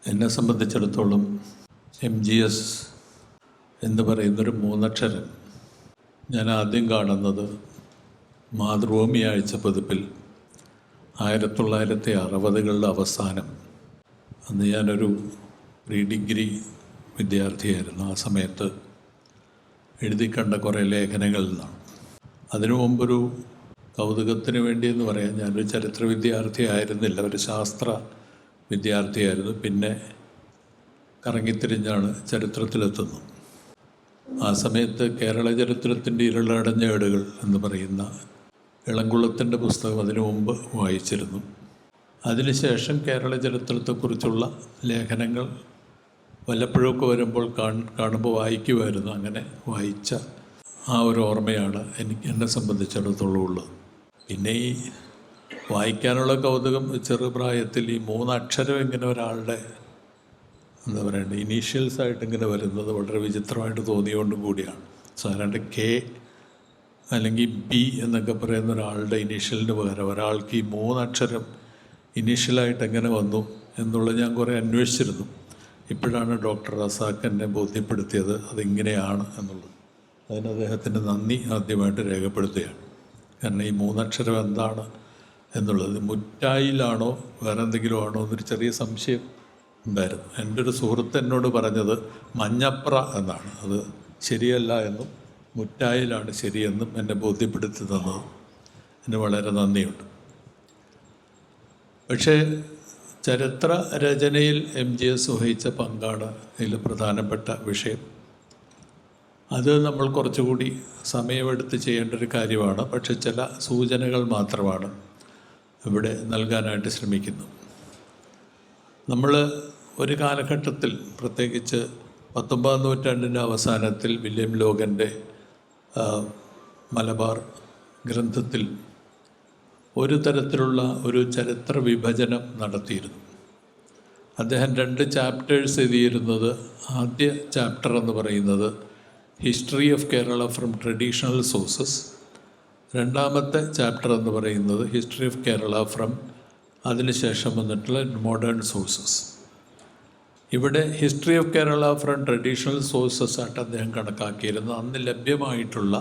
എന്നെ സംബന്ധിച്ചിടത്തോളം MGS എന്ന് പറയുന്നൊരു മൂന്നക്ഷരം ഞാൻ ആദ്യം കാണുന്നത് മാതൃഭൂമി ആഴ്ച പതിപ്പിൽ 1960കളുടെ അവസാനം. അന്ന് ഞാനൊരു പ്രീ ഡിഗ്രി വിദ്യാർത്ഥിയായിരുന്നു. ആ സമയത്ത് എഴുതി കണ്ട കുറേ ലേഖനങ്ങളിൽ നിന്നാണ്. അതിനു മുമ്പൊരു കൗതുകത്തിന് വേണ്ടിയെന്ന് പറയാൻ, ഞാനൊരു ചരിത്ര വിദ്യാർത്ഥി ആയിരുന്നില്ല, ഒരു ശാസ്ത്ര വിദ്യാർത്ഥിയായിരുന്നു. പിന്നെ കറങ്ങിത്തിരിഞ്ഞാണ് ചരിത്രത്തിലെത്തുന്നത്. ആ സമയത്ത് കേരള ചരിത്രത്തിൻ്റെ ഇരുളടഞ്ഞ ഏടുകൾ എന്ന് പറയുന്ന ഇളംകുളത്തിൻ്റെ പുസ്തകം അതിനു മുമ്പ് വായിച്ചിരുന്നു. അതിനുശേഷം കേരള ചരിത്രത്തെക്കുറിച്ചുള്ള ലേഖനങ്ങൾ വല്ലപ്പോഴൊക്കെ വരുമ്പോൾ കാണുമ്പോൾ വായിക്കുമായിരുന്നു. അങ്ങനെ വായിച്ച ആ ഒരു ഓർമ്മയാണ് എന്നെ സംബന്ധിച്ചിടത്തോളം ഉള്ളത്. പിന്നെ ഈ വായിക്കാനുള്ള കൗതുകം ചെറുപ്രായത്തിൽ ഈ മൂന്നക്ഷരം ഇങ്ങനെ ഒരാളുടെ എന്താ പറയണ്ടേ ഇനീഷ്യൽസായിട്ട് ഇങ്ങനെ വരുന്നത് വളരെ വിചിത്രമായിട്ട് തോന്നിയോണ്ടും കൂടിയാണ്. സാധാരണ K അല്ലെങ്കിൽ B എന്നൊക്കെ പറയുന്ന ഒരാളുടെ ഇനീഷ്യലിന് പകരം ഒരാൾക്ക് ഈ മൂന്നക്ഷരം ഇനീഷ്യലായിട്ട് എങ്ങനെ വന്നു എന്നുള്ളത് ഞാൻ കുറേ അന്വേഷിച്ചിരുന്നു. ഇപ്പോഴാണ് ഡോക്ടർ റസാഖ് എന്നെ ബോധ്യപ്പെടുത്തിയത് അതിങ്ങനെയാണ് എന്നുള്ളത്. അതിന് അദ്ദേഹത്തിൻ്റെ നന്ദി ആദ്യമായിട്ട് രേഖപ്പെടുത്തുകയാണ്. കാരണം ഈ മൂന്നക്ഷരം എന്താണ് എന്നുള്ളത് മുറ്റായിലാണോ വേറെ എന്തെങ്കിലും ആണോ എന്നൊരു ചെറിയ സംശയം ഉണ്ടായിരുന്നു. എൻ്റെ ഒരു സുഹൃത്ത് എന്നോട് പറഞ്ഞത് മഞ്ഞപ്ര എന്നാണ്, അത് ശരിയല്ല എന്നും മുറ്റായിലാണ് ശരിയെന്നും എന്നെ ബോധ്യപ്പെടുത്തി തന്നത്. എന്നെ വളരെ നന്ദിയുണ്ട്. പക്ഷേ ചരിത്ര രചനയിൽ MGS വഹിച്ച പങ്കാണ് ഇതിൽ പ്രധാനപ്പെട്ട വിഷയം. അത് നമ്മൾ കുറച്ചുകൂടി സമയമെടുത്ത് ചെയ്യേണ്ട ഒരു കാര്യമാണ്. പക്ഷെ ചില സൂചനകൾ മാത്രമാണ് ഇവിടെ നൽകാനായിട്ട് ശ്രമിക്കുന്നു. നമ്മൾ ഒരു കാലഘട്ടത്തിൽ, പ്രത്യേകിച്ച് 19ാം നൂറ്റാണ്ടിൻ്റെ അവസാനത്തിൽ വില്യം ലോഗൻ്റെ മലബാർ ഗ്രന്ഥത്തിൽ ഒരു തരത്തിലുള്ള ഒരു ചരിത്ര വിഭജനം നടത്തിയിരുന്നു. അദ്ദേഹം 2 ചാപ്റ്റേഴ്സ് എഴുതിയിരുന്നത്. ആദ്യ ചാപ്റ്റർ എന്ന് പറയുന്നത് history of Kerala from traditional sources, രണ്ടാമത്തെ ചാപ്റ്റർ എന്ന് പറയുന്നത് ഹിസ്റ്ററി ഓഫ് കേരള ഫ്രം അതിനുശേഷം വന്നിട്ടുള്ള മോഡേൺ സോഴ്സസ്. ഇവിടെ history of Kerala from traditional sources ആയിട്ട് അദ്ദേഹം കണക്കാക്കിയിരുന്നു അന്ന് ലഭ്യമായിട്ടുള്ള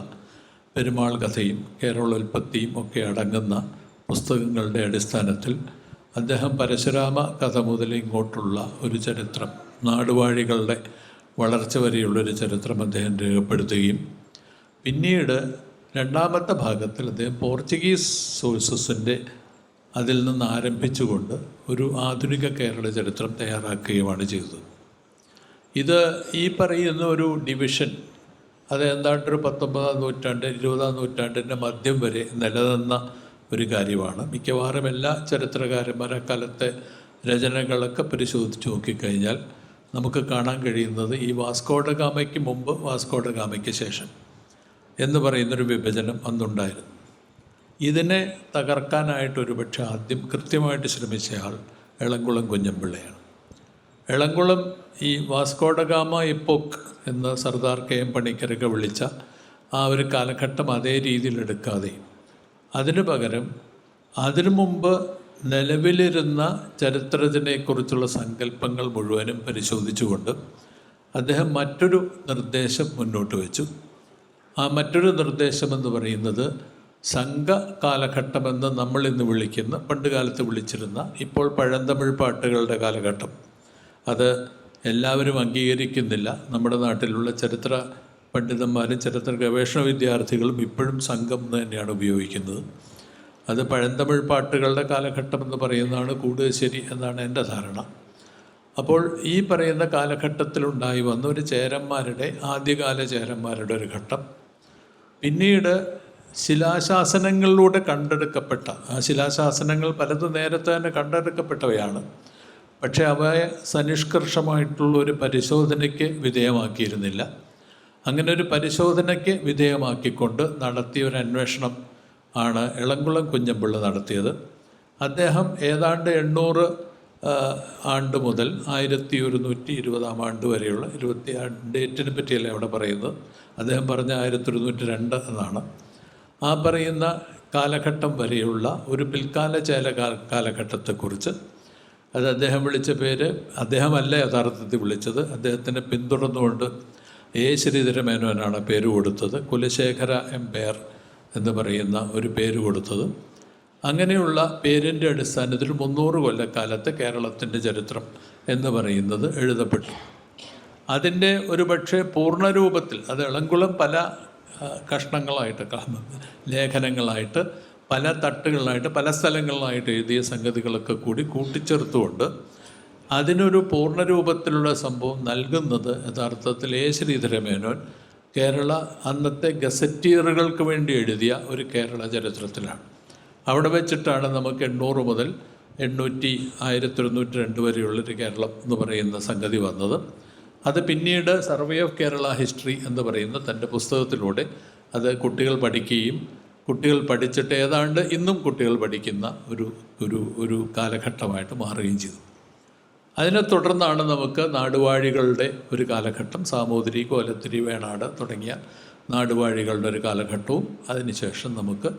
പെരുമാൾ കഥയും കേരളോൽപ്പത്തിയും ഒക്കെ അടങ്ങുന്ന പുസ്തകങ്ങളുടെ അടിസ്ഥാനത്തിൽ അദ്ദേഹം പരശുരാമ കഥ മുതൽ ഇങ്ങോട്ടുള്ള ഒരു ചരിത്രം, നാടുവാഴികളുടെ വളർച്ച വരെയുള്ളൊരു ചരിത്രം അദ്ദേഹം രേഖപ്പെടുത്തുകയും പിന്നീട് രണ്ടാമത്തെ ഭാഗത്തിൽ അദ്ദേഹം പോർച്ചുഗീസ് സോഴ്സസിൻ്റെ അതിൽ നിന്ന് ആരംഭിച്ചുകൊണ്ട് ഒരു ആധുനിക കേരള ചരിത്രം തയ്യാറാക്കുകയുമാണ് ചെയ്തത്. ഇത് ഈ പറയുന്ന ഒരു ഡിവിഷൻ അത് ഏതാണ്ടൊരു 19ാം നൂറ്റാണ്ട് 20ാം നൂറ്റാണ്ടിൻ്റെ മധ്യം വരെ നിലനിന്ന ഒരു കാര്യമാണ്. മിക്കവാറും എല്ലാ ചരിത്രകാരന്മാരെ കാലത്തെ രചനകളൊക്കെ പരിശോധിച്ച് നോക്കിക്കഴിഞ്ഞാൽ നമുക്ക് കാണാൻ കഴിയുന്നത് ഈ വാസ്കോഡഗാമയ്ക്ക് മുമ്പ് വാസ്കോഡഗാമയ്ക്ക് ശേഷം എന്ന് പറയുന്നൊരു വിഭജനം അന്നുണ്ടായിരുന്നു. ഇതിനെ തകർക്കാനായിട്ട് ഒരുപക്ഷെ ആദ്യം കൃത്യമായിട്ട് ശ്രമിച്ച ആൾ എളംകുളം കുഞ്ഞൻപിള്ളയാണ്. എളംകുളം ഈ വാസ്കോഡഗാമ എപ്പോക്ക് എന്ന് സർദാർ KM പണിക്കരൊക്കെ വിളിച്ച ആ ഒരു കാലഘട്ടം അതേ രീതിയിൽ എടുക്കാതെ അതിനു പകരം അതിനു മുമ്പ് നിലവിലിരുന്ന ചരിത്രത്തിനെക്കുറിച്ചുള്ള സങ്കല്പങ്ങൾ മുഴുവനും പരിശോധിച്ചുകൊണ്ട് അദ്ദേഹം മറ്റൊരു നിർദ്ദേശം മുന്നോട്ട് വെച്ചു. ആ മറ്റൊരു നിർദ്ദേശമെന്ന് പറയുന്നത് സംഘ കാലഘട്ടമെന്ന് നമ്മൾ ഇന്ന് വിളിക്കുന്ന, പണ്ട് കാലത്ത് വിളിച്ചിരുന്ന, ഇപ്പോൾ പഴന്തമിഴ് പാട്ടുകളുടെ കാലഘട്ടം. അത് എല്ലാവരും അംഗീകരിക്കുന്നില്ല. നമ്മുടെ നാട്ടിലുള്ള ചരിത്ര പണ്ഡിതന്മാരും ചരിത്ര ഗവേഷണ വിദ്യാർത്ഥികളും ഇപ്പോഴും സംഘം എന്ന് തന്നെയാണ് ഉപയോഗിക്കുന്നത്. അത് പഴന്തമിഴ് പാട്ടുകളുടെ കാലഘട്ടം എന്ന് പറയുന്നതാണ് കൂടുതൽ ശരി എന്നാണ് എൻ്റെ ധാരണ. അപ്പോൾ ഈ പറയുന്ന കാലഘട്ടത്തിലുണ്ടായി വന്ന ഒരു ചേരന്മാരുടെ, ആദ്യകാല ചേരന്മാരുടെ ഒരു ഘട്ടം, പിന്നീട് ശിലാശാസനങ്ങളിലൂടെ കണ്ടെടുക്കപ്പെട്ട, ആ ശിലാശാസനങ്ങൾ പലതും നേരത്തെ തന്നെ കണ്ടെടുക്കപ്പെട്ടവയാണ്, പക്ഷേ അവയെ സനിഷ്കർഷമായിട്ടുള്ള ഒരു പരിശോധനയ്ക്ക് വിധേയമാക്കിയിരുന്നില്ല. അങ്ങനെ ഒരു പരിശോധനയ്ക്ക് വിധേയമാക്കിക്കൊണ്ട് നടത്തിയ ഒരു അന്വേഷണം ആണ് എളംകുളം കുഞ്ഞൻപിള്ള നടത്തിയത്. അദ്ദേഹം ഏതാണ്ട് 800 ആണ്ട് മുതൽ 1120 ആണ്ട് വരെയുള്ള 20 ഡേറ്റിനെ പറ്റിയല്ല അവിടെ പറയുന്നത്. അദ്ദേഹം പറഞ്ഞ 1102 എന്നാണ്. ആ പറയുന്ന കാലഘട്ടം വരെയുള്ള ഒരു പിൽക്കാല കാലഘട്ടത്തെക്കുറിച്ച് അത് അദ്ദേഹം വിളിച്ച പേര് അദ്ദേഹമല്ല യഥാർത്ഥത്തിൽ വിളിച്ചത്. അദ്ദേഹത്തിനെ പിന്തുടർന്നുകൊണ്ട് എ ശ്രീധരമേനോനാണ് പേര് കൊടുത്തത്. കുലശേഖര എംപയർ എന്ന് പറയുന്ന ഒരു പേര് കൊടുത്തത്. അങ്ങനെയുള്ള പേരിൻ്റെ അടിസ്ഥാനത്തിൽ 300 കൊല്ലക്കാലത്ത് കേരളത്തിൻ്റെ ചരിത്രം എന്ന് പറയുന്നത് എഴുതപ്പെട്ടു. അതിൻ്റെ ഒരു പക്ഷേ പൂർണ്ണരൂപത്തിൽ അത് ഇളംകുളം പല കഷ്ണങ്ങളായിട്ട് ലേഖനങ്ങളായിട്ട് പല തട്ടുകളായിട്ട് പല സ്ഥലങ്ങളിലായിട്ട് എഴുതിയ സംഗതികളൊക്കെ കൂടി കൂട്ടിച്ചേർത്തുകൊണ്ട് അതിനൊരു പൂർണ്ണരൂപത്തിലുള്ള സംഭവം നൽകുന്നത് യഥാർത്ഥത്തിൽ എ ശ്രീധരമേനോൻ കേരള അന്നത്തെ ഗസറ്റീറുകൾക്ക് വേണ്ടി എഴുതിയ ഒരു കേരള ചരിത്രത്തിലാണ്. അവിടെ വെച്ചിട്ടാണ് നമുക്ക് 800 മുതൽ 1102 വരെയുള്ളൊരു കേരളം എന്ന് പറയുന്ന സംഗതി വന്നത്. അത് പിന്നീട് സർവേ ഓഫ് കേരള ഹിസ്റ്ററി എന്ന് പറയുന്ന തൻ്റെ പുസ്തകത്തിലൂടെ അത് കുട്ടികൾ പഠിക്കുകയും കുട്ടികൾ പഠിച്ചിട്ട് ഏതാണ്ട് ഇന്നും കുട്ടികൾ പഠിക്കുന്ന ഒരു കാലഘട്ടമായിട്ട് മാറുകയും ചെയ്തു. അതിനെ തുടർന്നാണ് നമുക്ക് നാടുവാഴികളുടെ ഒരു കാലഘട്ടം, സാമൂതിരി, കോലത്തിരി, വേണാട് തുടങ്ങിയ നാടുവാഴികളുടെ ഒരു കാലഘട്ടവും അതിനുശേഷം നമുക്ക്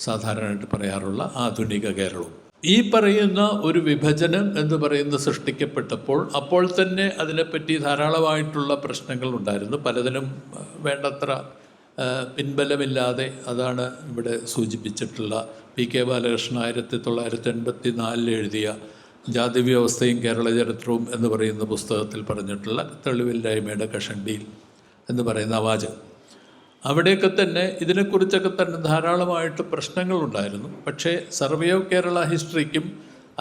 സാധാരണയായിട്ട് പറയാറുള്ള ആധുനിക കേരളവും. ഈ പറയുന്ന ഒരു വിഭജനം എന്ന് പറയുന്നത് സൃഷ്ടിക്കപ്പെട്ടപ്പോൾ അപ്പോൾ തന്നെ അതിനെപ്പറ്റി ധാരാളമായിട്ടുള്ള പ്രശ്നങ്ങൾ ഉണ്ടായിരുന്നു. പലതിനും വേണ്ടത്ര പിൻബലമില്ലാതെ, അതാണ് ഇവിടെ സൂചിപ്പിച്ചിട്ടുള്ള PK ബാലകൃഷ്ണൻ 1984 എഴുതിയ ജാതി വ്യവസ്ഥയും കേരള ചരിത്രവും എന്ന് പറയുന്ന പുസ്തകത്തിൽ പറഞ്ഞിട്ടുള്ള തെളിവില്ലായ്മയുടെ കഷണ്ടിയിൽ എന്ന് പറയുന്ന വാചകം. അവിടെയൊക്കെ തന്നെ ഇതിനെക്കുറിച്ചൊക്കെ തന്നെ ധാരാളമായിട്ട് പ്രശ്നങ്ങളുണ്ടായിരുന്നു. പക്ഷേ സർവേ ഓഫ് കേരള ഹിസ്റ്ററിക്കും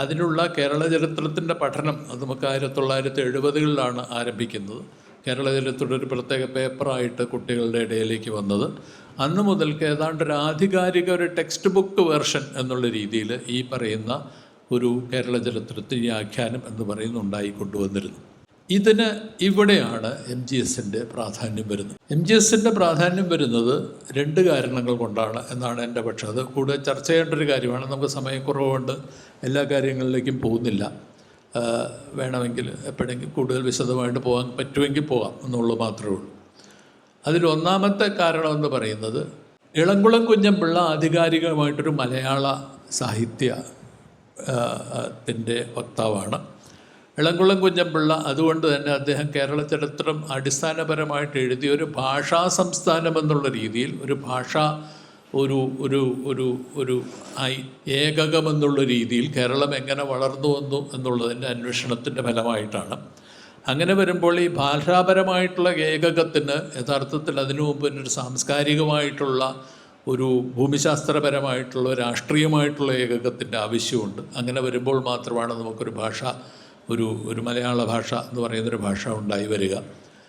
അതിനുള്ള കേരള ചരിത്രത്തിൻ്റെ പഠനം അത് നമുക്ക് 1970കളിലാണ് ആരംഭിക്കുന്നത്. കേരള ചരിത്രത്തിൻ്റെ ഒരു പ്രത്യേക പേപ്പറായിട്ട് കുട്ടികളുടെ ഇടയിലേക്ക് വന്നത്. അന്ന് മുതൽക്ക് ഏതാണ്ട് ഒരു ആധികാരിക ഒരു ടെക്സ്റ്റ് ബുക്ക് വേർഷൻ എന്നുള്ള രീതിയിൽ ഈ പറയുന്ന ഒരു കേരള ചരിത്രത്തിന് വ്യാഖ്യാനം എന്ന് പറയുന്ന ഉണ്ടായിക്കൊണ്ടുവന്നിരുന്നു. ഇതിന് ഇവിടെയാണ് MGSൻ്റെ പ്രാധാന്യം വരുന്നത്. MGSൻ്റെ പ്രാധാന്യം വരുന്നത് 2 കാരണങ്ങൾ കൊണ്ടാണ് എന്നാണ് എൻ്റെ പക്ഷം. അത് കൂടുതൽ ചർച്ച ചെയ്യേണ്ട ഒരു കാര്യമാണ്. നമുക്ക് സമയക്കുറവുകൊണ്ട് എല്ലാ കാര്യങ്ങളിലേക്കും പോകുന്നില്ല. വേണമെങ്കിൽ എപ്പോഴെങ്കിലും കൂടുതൽ വിശദമായിട്ട് പോകാൻ പറ്റുമെങ്കിൽ പോകാം എന്നുള്ളത് മാത്രമേ ഉള്ളൂ. അതിലൊന്നാമത്തെ കാരണം എന്ന് പറയുന്നത് ഇളംകുളം കുഞ്ഞൻപിള്ള ആധികാരികമായിട്ടൊരു മലയാള സാഹിത്യത്തിൻ്റെ വക്താവാണ്. ഇളംകുളം കുഞ്ഞൻപിള്ള അതുകൊണ്ട് തന്നെ അദ്ദേഹം കേരള ചരിത്രം അടിസ്ഥാനപരമായിട്ട് എഴുതിയ ഒരു ഭാഷാ സംസ്ഥാനം എന്നുള്ള രീതിയിൽ ഒരു ഭാഷാ ഒരു ഒരു ഒരു ഒരു ഏകകമെന്നുള്ള രീതിയിൽ കേരളം എങ്ങനെ വളർന്നു വന്നു എന്നുള്ളതിൻ്റെ അന്വേഷണത്തിൻ്റെ ഫലമായിട്ടാണ്. അങ്ങനെ വരുമ്പോൾ ഈ ഭാഷാപരമായിട്ടുള്ള ഏകകത്തിന് യഥാർത്ഥത്തിൽ അതിനു മുമ്പ് ഒരു സാംസ്കാരികമായിട്ടുള്ള ഒരു ഭൂമിശാസ്ത്രപരമായിട്ടുള്ള രാഷ്ട്രീയമായിട്ടുള്ള ഏകകത്തിൻ്റെ ആവശ്യമുണ്ട്. അങ്ങനെ വരുമ്പോൾ മാത്രമാണ് നമുക്കൊരു ഭാഷ ഒരു മലയാള ഭാഷ എന്ന് പറയുന്നൊരു ഭാഷ ഉണ്ടായി വരിക.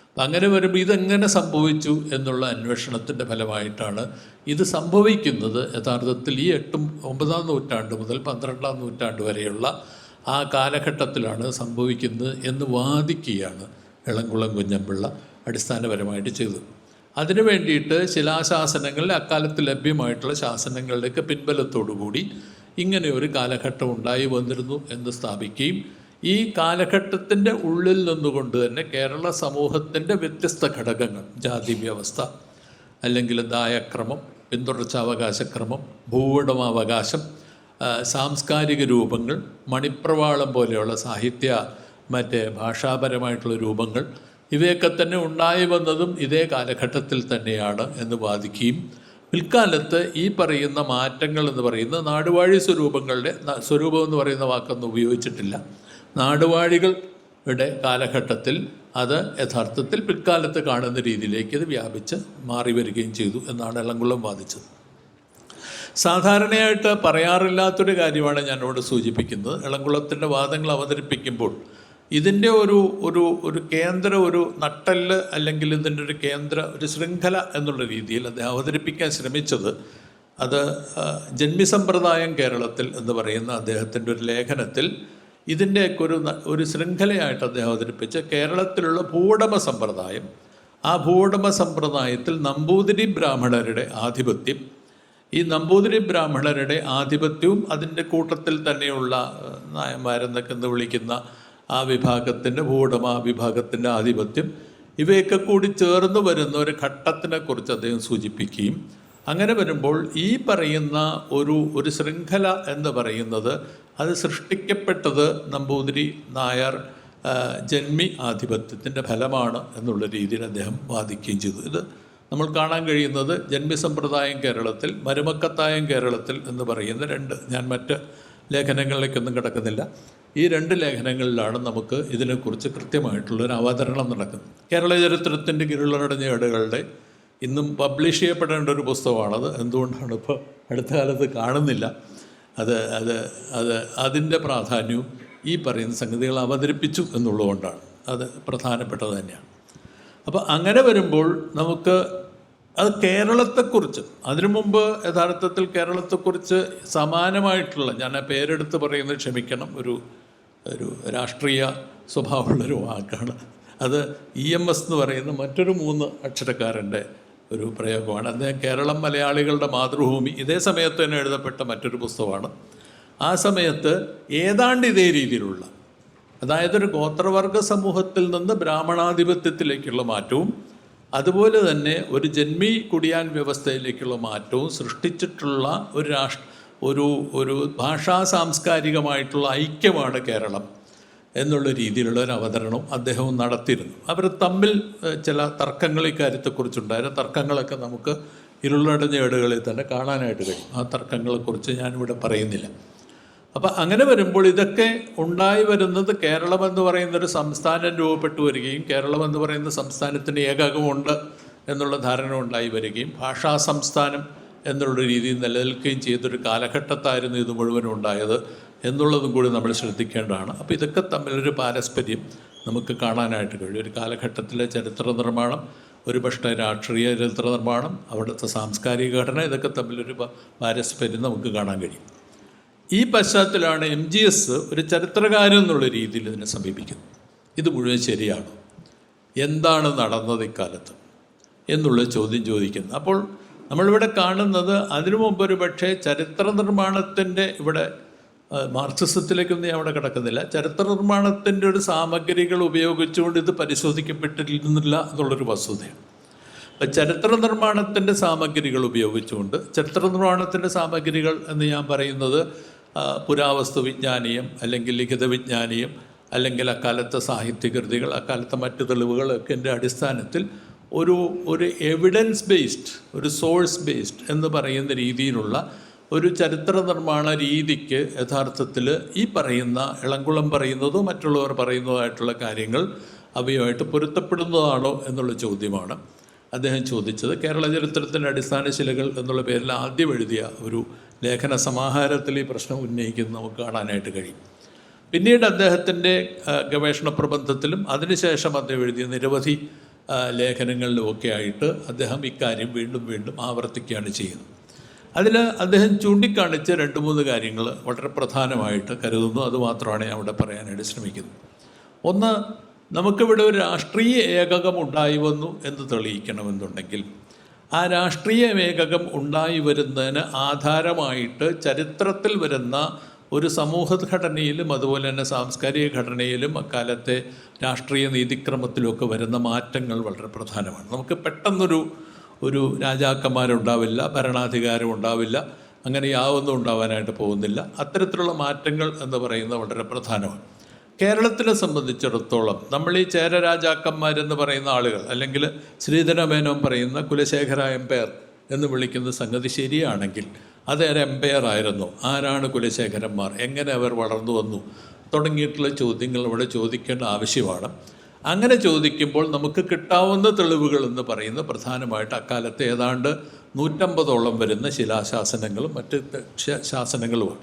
അപ്പം അങ്ങനെ വരുമ്പോൾ ഇതെങ്ങനെ സംഭവിച്ചു എന്നുള്ള അന്വേഷണത്തിൻ്റെ ഫലമായിട്ടാണ് ഇത് സംഭവിക്കുന്നത്. യഥാർത്ഥത്തിൽ ഈ 9-ാം നൂറ്റാണ്ട് മുതൽ 12-ാം നൂറ്റാണ്ട് വരെയുള്ള ആ കാലഘട്ടത്തിലാണ് സംഭവിക്കുന്നത് എന്ന് വാദിക്കുകയാണ് ഇളംകുളം കുഞ്ഞൻപിള്ള അടിസ്ഥാനപരമായിട്ട് ചെയ്തത്. അതിനു വേണ്ടിയിട്ട് ശിലാശാസനങ്ങളിൽ അക്കാലത്ത് ലഭ്യമായിട്ടുള്ള ശാസനങ്ങളുടെയൊക്കെ പിൻബലത്തോടുകൂടി ഇങ്ങനെ ഒരു കാലഘട്ടം ഉണ്ടായി വന്നിരുന്നു എന്ന് സ്ഥാപിക്കുകയും ഈ കാലഘട്ടത്തിൻ്റെ ഉള്ളിൽ നിന്നുകൊണ്ട് തന്നെ കേരള സമൂഹത്തിൻ്റെ വ്യത്യസ്ത ഘടകങ്ങൾ, ജാതി വ്യവസ്ഥ അല്ലെങ്കിൽ ദായക്രമം, പിന്തുടർച്ചാവകാശക്രമം, ഭൂവുടമാവകാശം, സാംസ്കാരിക രൂപങ്ങൾ, മണിപ്രവാളം പോലെയുള്ള സാഹിത്യ ഭാഷാപരമായിട്ടുള്ള രൂപങ്ങൾ, ഇവയൊക്കെ തന്നെ ഉണ്ടായി വന്നതും ഇതേ കാലഘട്ടത്തിൽ തന്നെയാണ് എന്ന് വാദിക്കുകയും പിൽക്കാലത്ത് ഈ പറയുന്ന മാറ്റങ്ങൾ എന്ന് പറയുന്നത് നാടുവാഴി സ്വരൂപം എന്ന് പറയുന്ന വാക്കൊന്നും ഉപയോഗിച്ചിട്ടില്ല. നാടുവാഴികളുടെ കാലഘട്ടത്തിൽ അത് യഥാർത്ഥത്തിൽ പിൽക്കാലത്ത് കാണുന്ന രീതിയിലേക്ക് ഇത് വ്യാപിച്ച് മാറി വരികയും ചെയ്തു എന്നാണ് ഇളംകുളം വാദിച്ചത്. സാധാരണയായിട്ട് പറയാറില്ലാത്തൊരു കാര്യമാണ് ഞാനിവിടെ സൂചിപ്പിക്കുന്നത്. ഇളംകുളത്തിൻ്റെ വാദങ്ങൾ അവതരിപ്പിക്കുമ്പോൾ ഇതിൻ്റെ ഒരു കേന്ദ്ര ഒരു നട്ടെല്ല് അല്ലെങ്കിൽ ഇതിൻ്റെ ഒരു കേന്ദ്ര ഒരു ശൃംഖല എന്നുള്ള രീതിയിൽ അദ്ദേഹം അവതരിപ്പിക്കാൻ ശ്രമിച്ചത് അത് ജന്മിസമ്പ്രദായം കേരളത്തിൽ എന്ന് പറയുന്ന അദ്ദേഹത്തിൻ്റെ ഒരു ലേഖനത്തിൽ ഇതിൻ്റെയൊക്കെ ഒരു ശൃംഖലയായിട്ട് അദ്ദേഹം അവതരിപ്പിച്ച് കേരളത്തിലുള്ള ഭൂവുടമ സമ്പ്രദായം, ആ ഭൂവുടമ സമ്പ്രദായത്തിൽ നമ്പൂതിരി ബ്രാഹ്മണരുടെ ആധിപത്യം, ഈ നമ്പൂതിരി ബ്രാഹ്മണരുടെ ആധിപത്യവും അതിൻ്റെ കൂട്ടത്തിൽ തന്നെയുള്ള നായന്മാരെന്നൊക്കെ എന്ന് വിളിക്കുന്ന ആ വിഭാഗത്തിൻ്റെ ഭൂവുടമ വിഭാഗത്തിൻ്റെ ആധിപത്യം, ഇവയൊക്കെ കൂടി ചേർന്ന് വരുന്ന ഒരു ഘട്ടത്തിനെക്കുറിച്ച് അദ്ദേഹം സൂചിപ്പിക്കുകയും അങ്ങനെ വരുമ്പോൾ ഈ പറയുന്ന ഒരു ശൃംഖല എന്ന് പറയുന്നത് അത് സൃഷ്ടിക്കപ്പെട്ടത് നമ്പൂതിരി നായർ ജന്മി ആധിപത്യത്തിൻ്റെ ഫലമാണ് എന്നുള്ള രീതിയിൽ അദ്ദേഹം വാദിക്കുകയും ചെയ്തു. ഇത് നമ്മൾ കാണാൻ കഴിയുന്നത് ജന്മി സമ്പ്രദായം കേരളത്തിൽ, മരുമക്കത്തായം കേരളത്തിൽ എന്ന് പറയുന്ന രണ്ട്, ഞാൻ മറ്റ് ലേഖനങ്ങളിലേക്കൊന്നും കിടക്കുന്നില്ല, ഈ രണ്ട് ലേഖനങ്ങളിലാണ് നമുക്ക് ഇതിനെക്കുറിച്ച് കൃത്യമായിട്ടുള്ളൊരു അവതരണം നടക്കുന്നത്. കേരള ചരിത്രത്തിൻ്റെ കിരുളടഞ്ഞ ഏടുകളുടെ ഇന്നും പബ്ലിഷ് ചെയ്യപ്പെടേണ്ട ഒരു പുസ്തകമാണത്. എന്തുകൊണ്ടാണ് ഇപ്പോൾ അടുത്ത കാലത്ത് കാണുന്നില്ല? അതിൻ്റെ പ്രാധാന്യവും ഈ പറയുന്ന സംഗതികൾ അവതരിപ്പിച്ചു എന്നുള്ളതുകൊണ്ടാണ്. അത് പ്രധാനപ്പെട്ടത് തന്നെയാണ്. അപ്പോൾ അങ്ങനെ വരുമ്പോൾ നമുക്ക് അത് കേരളത്തെക്കുറിച്ച്, അതിനു മുമ്പ് യഥാർത്ഥത്തിൽ കേരളത്തെക്കുറിച്ച് സമാനമായിട്ടുള്ള, ഞാൻ ആ പേരെടുത്ത് പറയുന്നത് ക്ഷമിക്കണം, ഒരു രാഷ്ട്രീയ സ്വഭാവമുള്ളൊരു വാക്കാണ് അത്. EMS എന്ന് പറയുന്ന മറ്റൊരു 3 അക്ഷരക്കാരൻ്റെ ഒരു പ്രയോഗമാണ്. അദ്ദേഹം കേരളം മലയാളികളുടെ മാതൃഭൂമി, ഇതേ സമയത്ത് തന്നെ എഴുതപ്പെട്ട മറ്റൊരു പുസ്തകമാണ്. ആ സമയത്ത് ഏതാണ്ട് ഇതേ രീതിയിലുള്ള, അതായത് ഒരു ഗോത്രവർഗ സമൂഹത്തിൽ നിന്ന് ബ്രാഹ്മണാധിപത്യത്തിലേക്കുള്ള മാറ്റവും അതുപോലെ തന്നെ ഒരു ജന്മി കുടിയാൻ വ്യവസ്ഥയിലേക്കുള്ള മാറ്റവും സൃഷ്ടിച്ചിട്ടുള്ള ഒരു ഭാഷാ സാംസ്കാരികമായിട്ടുള്ള ഐക്യമാണ് കേരളം എന്നുള്ള രീതിയിലുള്ള ഒരു അവതരണം അദ്ദേഹവും നടത്തിയിരുന്നു. അവർ തമ്മിൽ ചില തർക്കങ്ങൾ ഇക്കാര്യത്തെക്കുറിച്ചുണ്ടായിരുന്നു. തർക്കങ്ങളൊക്കെ നമുക്ക് ഇരുളടഞ്ഞ ഏടുകളിൽ തന്നെ കാണാനായിട്ട് കഴിയും. ആ തർക്കങ്ങളെക്കുറിച്ച് ഞാനിവിടെ പറയുന്നില്ല. അപ്പം അങ്ങനെ വരുമ്പോൾ ഇതൊക്കെ ഉണ്ടായി വരുന്നത് കേരളം എന്ന് പറയുന്നൊരു സംസ്ഥാനം രൂപപ്പെട്ടു വരികയും കേരളം എന്ന് പറയുന്ന സംസ്ഥാനത്തിന് ഏകകമുണ്ട് എന്നുള്ള ധാരണ ഉണ്ടായി വരികയും ഭാഷാ സംസ്ഥാനം എന്നുള്ള രീതിയിൽ നിലനിൽക്കുകയും ചെയ്തൊരു കാലഘട്ടത്തായിരുന്നു ഇത് മുഴുവനും ഉണ്ടായത് എന്നുള്ളതും കൂടി നമ്മൾ ശ്രദ്ധിക്കേണ്ടതാണ്. അപ്പോൾ ഇതൊക്കെ തമ്മിലൊരു പാരസ്പര്യം നമുക്ക് കാണാനായിട്ട് കഴിയും. ഒരു കാലഘട്ടത്തിലെ ചരിത്ര നിർമ്മാണം, ഒരുപക്ഷെ രാഷ്ട്രീയ ചരിത്ര നിർമ്മാണം, അവിടുത്തെ സാംസ്കാരിക ഘടന, ഇതൊക്കെ തമ്മിലൊരു പാരസ്പര്യം നമുക്ക് കാണാൻ കഴിയും. ഈ പശ്ചാത്തലമാണ് MGS ഒരു ചരിത്രകാരൻ എന്നുള്ള രീതിയിൽ ഇതിനെ സമീപിക്കുന്നത്. ഇത് മുഴുവൻ ശരിയാണ്, എന്താണ് നടന്നത് ഇക്കാലത്ത് എന്നുള്ള ചോദ്യം ചോദിക്കുന്നത്. അപ്പോൾ നമ്മളിവിടെ കാണുന്നത് അതിനു മുമ്പ് ഒരു പക്ഷേ ചരിത്ര നിർമ്മാണത്തിൻ്റെ, ഇവിടെ മാർക്സിസത്തിലേക്കൊന്നും ഞാൻ അവിടെ കിടക്കുന്നില്ല, ചരിത്ര നിർമ്മാണത്തിൻ്റെ ഒരു സാമഗ്രികൾ ഉപയോഗിച്ചുകൊണ്ട് ഇത് പരിശോധിക്കപ്പെട്ടിരുന്നില്ല എന്നുള്ളൊരു വസ്തുതയാണ്. അപ്പം ചരിത്ര നിർമ്മാണത്തിൻ്റെ സാമഗ്രികൾ ഉപയോഗിച്ചുകൊണ്ട്, ചരിത്ര നിർമ്മാണത്തിൻ്റെ സാമഗ്രികൾ എന്ന് ഞാൻ പറയുന്നത് പുരാവസ്തു വിജ്ഞാനീയം, അല്ലെങ്കിൽ ലിഖിത വിജ്ഞാനീയം, അല്ലെങ്കിൽ അക്കാലത്തെ സാഹിത്യകൃതികൾ, അക്കാലത്തെ മറ്റു തെളിവുകളൊക്കെ അടിസ്ഥാനത്തിൽ ഒരു എവിഡൻസ് ബേസ്ഡ്, ഒരു സോഴ്സ് ബേസ്ഡ് എന്ന് പറയുന്ന രീതിയിലുള്ള ഒരു ചരിത്ര നിർമ്മാണ രീതിക്ക് യഥാർത്ഥത്തിൽ ഈ പറയുന്ന ഇളംകുളം പറയുന്നതോ മറ്റുള്ളവർ പറയുന്നതായിട്ടുള്ള കാര്യങ്ങൾ അവയുമായിട്ട് പൊരുത്തപ്പെടുന്നതാണോ എന്നുള്ള ചോദ്യമാണ് അദ്ദേഹം ചോദിച്ചത്. കേരള ചരിത്രത്തിൻ്റെ അടിസ്ഥാന ശിലകൾ എന്നുള്ള പേരിൽ ആദ്യം എഴുതിയ ഒരു ലേഖന സമാഹാരത്തിൽ ഈ പ്രശ്നം ഉന്നയിക്കുന്നത് നമുക്ക് കാണാനായിട്ട് കഴിയും. പിന്നീട് അദ്ദേഹത്തിൻ്റെ ഗവേഷണ പ്രബന്ധത്തിലും അതിനുശേഷം അദ്ദേഹം എഴുതിയ നിരവധി ലേഖനങ്ങളിലുമൊക്കെ ആയിട്ട് അദ്ദേഹം ഇക്കാര്യം വീണ്ടും വീണ്ടും ആവർത്തിക്കുകയാണ് ചെയ്യുന്നത്. അതിൽ അദ്ദേഹം ചൂണ്ടിക്കാണിച്ച 2-3 കാര്യങ്ങൾ വളരെ പ്രധാനമായിട്ട് കരുതുന്നു. അതുമാത്രമാണ് ഞാൻ ഇവിടെ പറയാനായിട്ട് ശ്രമിക്കുന്നത്. ഒന്ന്, നമുക്കിവിടെ ഒരു രാഷ്ട്രീയ ഏകകം ഉണ്ടായി വന്നു എന്ന് തെളിയിക്കണമെന്നുണ്ടെങ്കിൽ ആ രാഷ്ട്രീയ ഏകകം ഉണ്ടായി വരുന്നതിന് ആധാരമായിട്ട് ചരിത്രത്തിൽ വരുന്ന ഒരു സമൂഹഘടനയിലും അതുപോലെ തന്നെ സാംസ്കാരിക ഘടനയിലും അക്കാലത്തെ രാഷ്ട്രീയ നീതിക്രമത്തിലുമൊക്കെ വരുന്ന മാറ്റങ്ങൾ വളരെ പ്രധാനമാണ്. നമുക്ക് പെട്ടെന്നൊരു രാജാക്കന്മാരുണ്ടാവില്ല, ഭരണാധികാരം ഉണ്ടാവില്ല, അങ്ങനെ യാതൊന്നും ഉണ്ടാവാനായിട്ട് പോകുന്നില്ല. അത്തരത്തിലുള്ള മാറ്റങ്ങൾ എന്ന് പറയുന്നത് വളരെ പ്രധാനമാണ്. കേരളത്തിനെ സംബന്ധിച്ചിടത്തോളം നമ്മൾ ഈ ചേര രാജാക്കന്മാരെന്ന് പറയുന്ന ആളുകൾ, അല്ലെങ്കിൽ ശ്രീധരമേനോൻ പറയുന്ന കുലശേഖര എംപയർ എന്ന് വിളിക്കുന്ന സംഗതി ശരിയാണെങ്കിൽ അതൊരു എംപയർ ആയിരുന്നു. ആരാണ് കുലശേഖരന്മാർ, എങ്ങനെ അവർ വളർന്നു വന്നു തുടങ്ങിയിട്ടുള്ള ചോദ്യങ്ങൾ ഇവിടെ ചോദിക്കേണ്ട ആവശ്യമാണ്. അങ്ങനെ ചോദിക്കുമ്പോൾ നമുക്ക് കിട്ടാവുന്ന തെളിവുകൾ എന്ന് പറയുന്നത് പ്രധാനമായിട്ട് അക്കാലത്ത് ഏതാണ്ട് 150ഓളം വരുന്ന ശിലാശാസനങ്ങളും മറ്റ് ശാസനങ്ങളുമാണ്.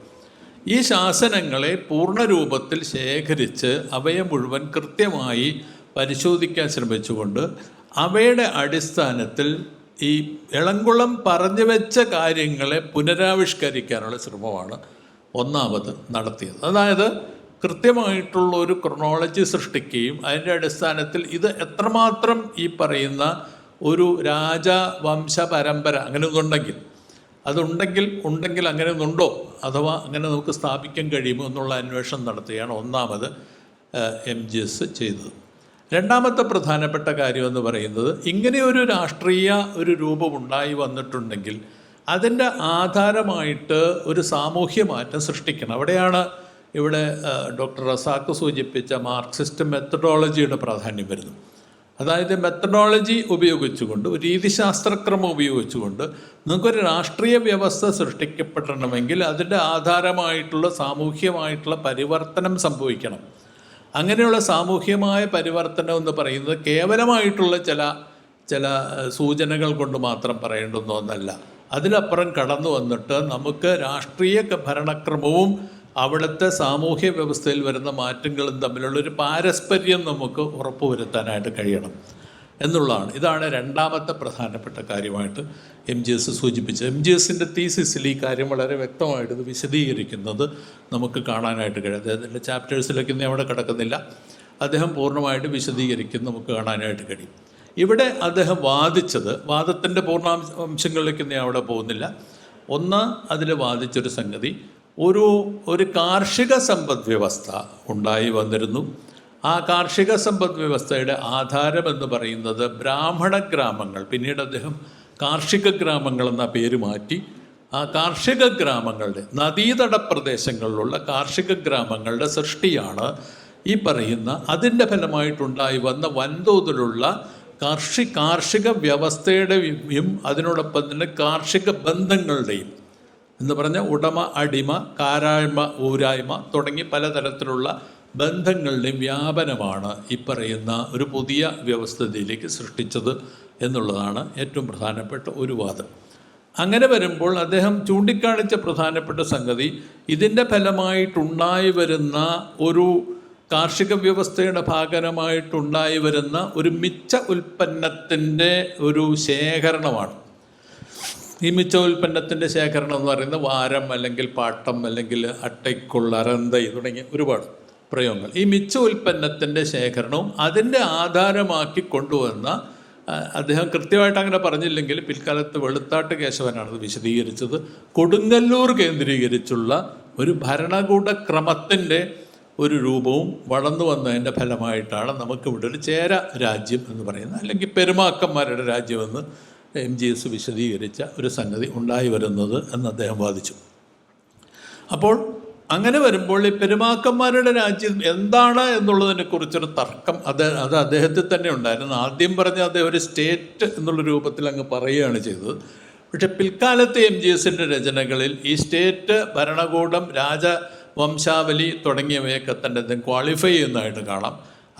ഈ ശാസനങ്ങളെ പൂർണ്ണരൂപത്തിൽ ശേഖരിച്ച് അവയെ മുഴുവൻ കൃത്യമായി പരിശോധിക്കാൻ ശ്രമിച്ചുകൊണ്ട് അവയുടെ അടിസ്ഥാനത്തിൽ ഈ ഇളംകുളം പറഞ്ഞു വെച്ച കാര്യങ്ങളെ പുനരാവിഷ്കരിക്കാനുള്ള ശ്രമമാണ് ഒന്നാമത് നടത്തിയത്. അതായത് കൃത്യമായിട്ടുള്ള ഒരു ക്രൊണോളജി സൃഷ്ടിക്കുകയും അതിൻ്റെ അടിസ്ഥാനത്തിൽ ഇത് എത്രമാത്രം ഈ പറയുന്ന ഒരു രാജവംശ പരമ്പര അങ്ങനെ ഉണ്ടെങ്കിൽ അങ്ങനെ ഒന്നുണ്ടോ, അഥവാ അങ്ങനെ നമുക്ക് സ്ഥാപിക്കാൻ കഴിയുമോ എന്നുള്ള അന്വേഷണം നടത്തുകയാണ് ഒന്നാമത് MGS ചെയ്തത്. രണ്ടാമത്തെ പ്രധാനപ്പെട്ട കാര്യമെന്ന് പറയുന്നത്, ഇങ്ങനെയൊരു രാഷ്ട്രീയ ഒരു രൂപം ഉണ്ടായി വന്നിട്ടുണ്ടെങ്കിൽ അതിൻ്റെ ആധാരമായിട്ട് ഒരു സാമൂഹ്യ മാറ്റം സൃഷ്ടിക്കണം. അവിടെയാണ് ഇവിടെ ഡോക്ടർ റസാക്ക് സൂചിപ്പിച്ച മാർക്സിസ്റ്റ് മെത്തഡോളജിയുടെ പ്രാധാന്യം വരുന്നത്. അതായത് മെത്തഡോളജി ഉപയോഗിച്ചുകൊണ്ട്, ഒരു രീതിശാസ്ത്രക്രമം ഉപയോഗിച്ചുകൊണ്ട് നിങ്ങൾക്കൊരു രാഷ്ട്രീയ വ്യവസ്ഥ സൃഷ്ടിക്കപ്പെടണമെങ്കിൽ അതിൻ്റെ ആധാരമായിട്ടുള്ള സാമൂഹ്യമായിട്ടുള്ള പരിവർത്തനം സംഭവിക്കണം. അങ്ങനെയുള്ള സാമൂഹ്യമായ പരിവർത്തനം എന്ന് പറയുന്നത് കേവലമായിട്ടുള്ള ചില സൂചനകൾ കൊണ്ട് മാത്രം പറയേണ്ടുന്ന ഒന്നല്ല. അതിലപ്പുറം കടന്നു വന്നിട്ട് നമുക്ക് രാഷ്ട്രീയ ഭരണക്രമവും അവിടുത്തെ സാമൂഹ്യ വ്യവസ്ഥയിൽ വരുന്ന മാറ്റങ്ങളും തമ്മിലുള്ളൊരു പാരസ്പര്യം നമുക്ക് ഉറപ്പുവരുത്താനായിട്ട് കഴിയണം എന്നുള്ളതാണ്. ഇതാണ് രണ്ടാമത്തെ പ്രധാനപ്പെട്ട കാര്യമായിട്ട് MGS സൂചിപ്പിച്ചത്. MGSൻ്റെ തീസിസിൽ ഈ കാര്യം വളരെ വ്യക്തമായിട്ട് ഇത് വിശദീകരിക്കുന്നത് നമുക്ക് കാണാനായിട്ട് കഴിയും. അദ്ദേഹത്തിൻ്റെ ചാപ്റ്റേഴ്സിലേക്ക് ഇന്ന് അവിടെ കിടക്കുന്നില്ല, അദ്ദേഹം പൂർണ്ണമായിട്ട് വിശദീകരിക്കുന്നത് നമുക്ക് കാണാനായിട്ട് കഴിയും. ഇവിടെ അദ്ദേഹം വാദത്തിൻ്റെ പൂർണ്ണാംശങ്ങളിലേക്ക് ഞാൻ അവിടെ പോകുന്നില്ല. ഒന്ന്, അതിൽ വാദിച്ചൊരു സംഗതി, ഒരു കാർഷിക സമ്പദ് വ്യവസ്ഥ ഉണ്ടായി വന്നിരുന്നു. ആ കാർഷിക സമ്പദ് വ്യവസ്ഥയുടെ ആധാരമെന്ന് പറയുന്നത് ബ്രാഹ്മണ ഗ്രാമങ്ങൾ, പിന്നീട് അദ്ദേഹം കാർഷിക ഗ്രാമങ്ങൾ എന്ന പേര് മാറ്റി ആ കാർഷിക ഗ്രാമങ്ങളുടെ, നദീതട പ്രദേശങ്ങളിലുള്ള കാർഷിക ഗ്രാമങ്ങളുടെ സൃഷ്ടിയാണ് ഈ പറയുന്ന, അതിൻ്റെ ഫലമായിട്ടുണ്ടായി വന്ന വൻതോതിലുള്ള കാർഷിക വ്യവസ്ഥയുടെയും അതിനോടൊപ്പം തന്നെ കാർഷിക ബന്ധങ്ങളുടെയും എന്ന് പറഞ്ഞാൽ ഉടമ, അടിമ, കാരായ്മ, ഊരായ്മ തുടങ്ങി പലതരത്തിലുള്ള ബന്ധങ്ങളുടെയും വ്യാപനമാണ് ഈ പറയുന്ന ഒരു പുതിയ വ്യവസ്ഥിതിയിലേക്ക് സൃഷ്ടിച്ചത് എന്നുള്ളതാണ് ഏറ്റവും പ്രധാനപ്പെട്ട ഒരു വാദം. അങ്ങനെ വരുമ്പോൾ അദ്ദേഹം ചൂണ്ടിക്കാണിച്ച പ്രധാനപ്പെട്ട സംഗതി, ഇതിൻ്റെ ഫലമായിട്ടുണ്ടായി വരുന്ന ഒരു കാർഷിക വ്യവസ്ഥയുടെ ഭാഗമായിട്ടുണ്ടായി വരുന്ന ഒരു മിച്ച ഉൽപ്പന്നത്തിൻ്റെ ഒരു ശേഖരണമാണ്. ഈ മിച്ച ഉൽപ്പന്നത്തിൻ്റെ ശേഖരണം എന്ന് പറയുന്നത് വാരം, അല്ലെങ്കിൽ പാട്ടം, അല്ലെങ്കിൽ അട്ടയ്ക്കുള്ള അരന്തൈ തുടങ്ങിയ ഒരുപാട് പ്രയോഗങ്ങൾ. ഈ മിച്ച ഉൽപ്പന്നത്തിൻ്റെ ശേഖരണവും അതിൻ്റെ ആധാരമാക്കി കൊണ്ടുവന്ന, അദ്ദേഹം കൃത്യമായിട്ട് അങ്ങനെ പറഞ്ഞില്ലെങ്കിൽ പിൽക്കാലത്ത് വെളുത്താട്ട് കേശവനാണത് വിശദീകരിച്ചത്, കൊടുങ്ങല്ലൂർ കേന്ദ്രീകരിച്ചുള്ള ഒരു ഭരണകൂട ക്രമത്തിൻ്റെ ഒരു രൂപവും വളർന്നു വന്നതിൻ്റെ ഫലമായിട്ടാണ് നമുക്കിവിടെ ഒരു ചേര രാജ്യം എന്ന് പറയുന്നത്, അല്ലെങ്കിൽ പെരുമാക്കന്മാരുടെ രാജ്യമെന്ന് MGS വിശദീകരിച്ച ഒരു സംഗതി ഉണ്ടായി വരുന്നത് എന്ന് അദ്ദേഹം വാദിച്ചു. അപ്പോൾ അങ്ങനെ വരുമ്പോൾ ഈ പെരുമാക്കന്മാരുടെ രാജ്യം എന്താണ് എന്നുള്ളതിനെക്കുറിച്ചൊരു തർക്കം അത് അദ്ദേഹത്തിൽ തന്നെ ഉണ്ടായിരുന്നു. ആദ്യം പറഞ്ഞ അദ്ദേഹം ഒരു സ്റ്റേറ്റ് എന്നുള്ള രൂപത്തിൽ അങ്ങ് പറയുകയാണ് ചെയ്തത്. പക്ഷെ പിൽക്കാലത്തെ MGSൻ്റെ രചനകളിൽ ഈ സ്റ്റേറ്റ്, ഭരണകൂടം, രാജവംശാവലി തുടങ്ങിയവയൊക്കെ തന്നെ അദ്ദേഹം ക്വാളിഫൈ ചെയ്യുന്നതായിട്ട് കാണാം.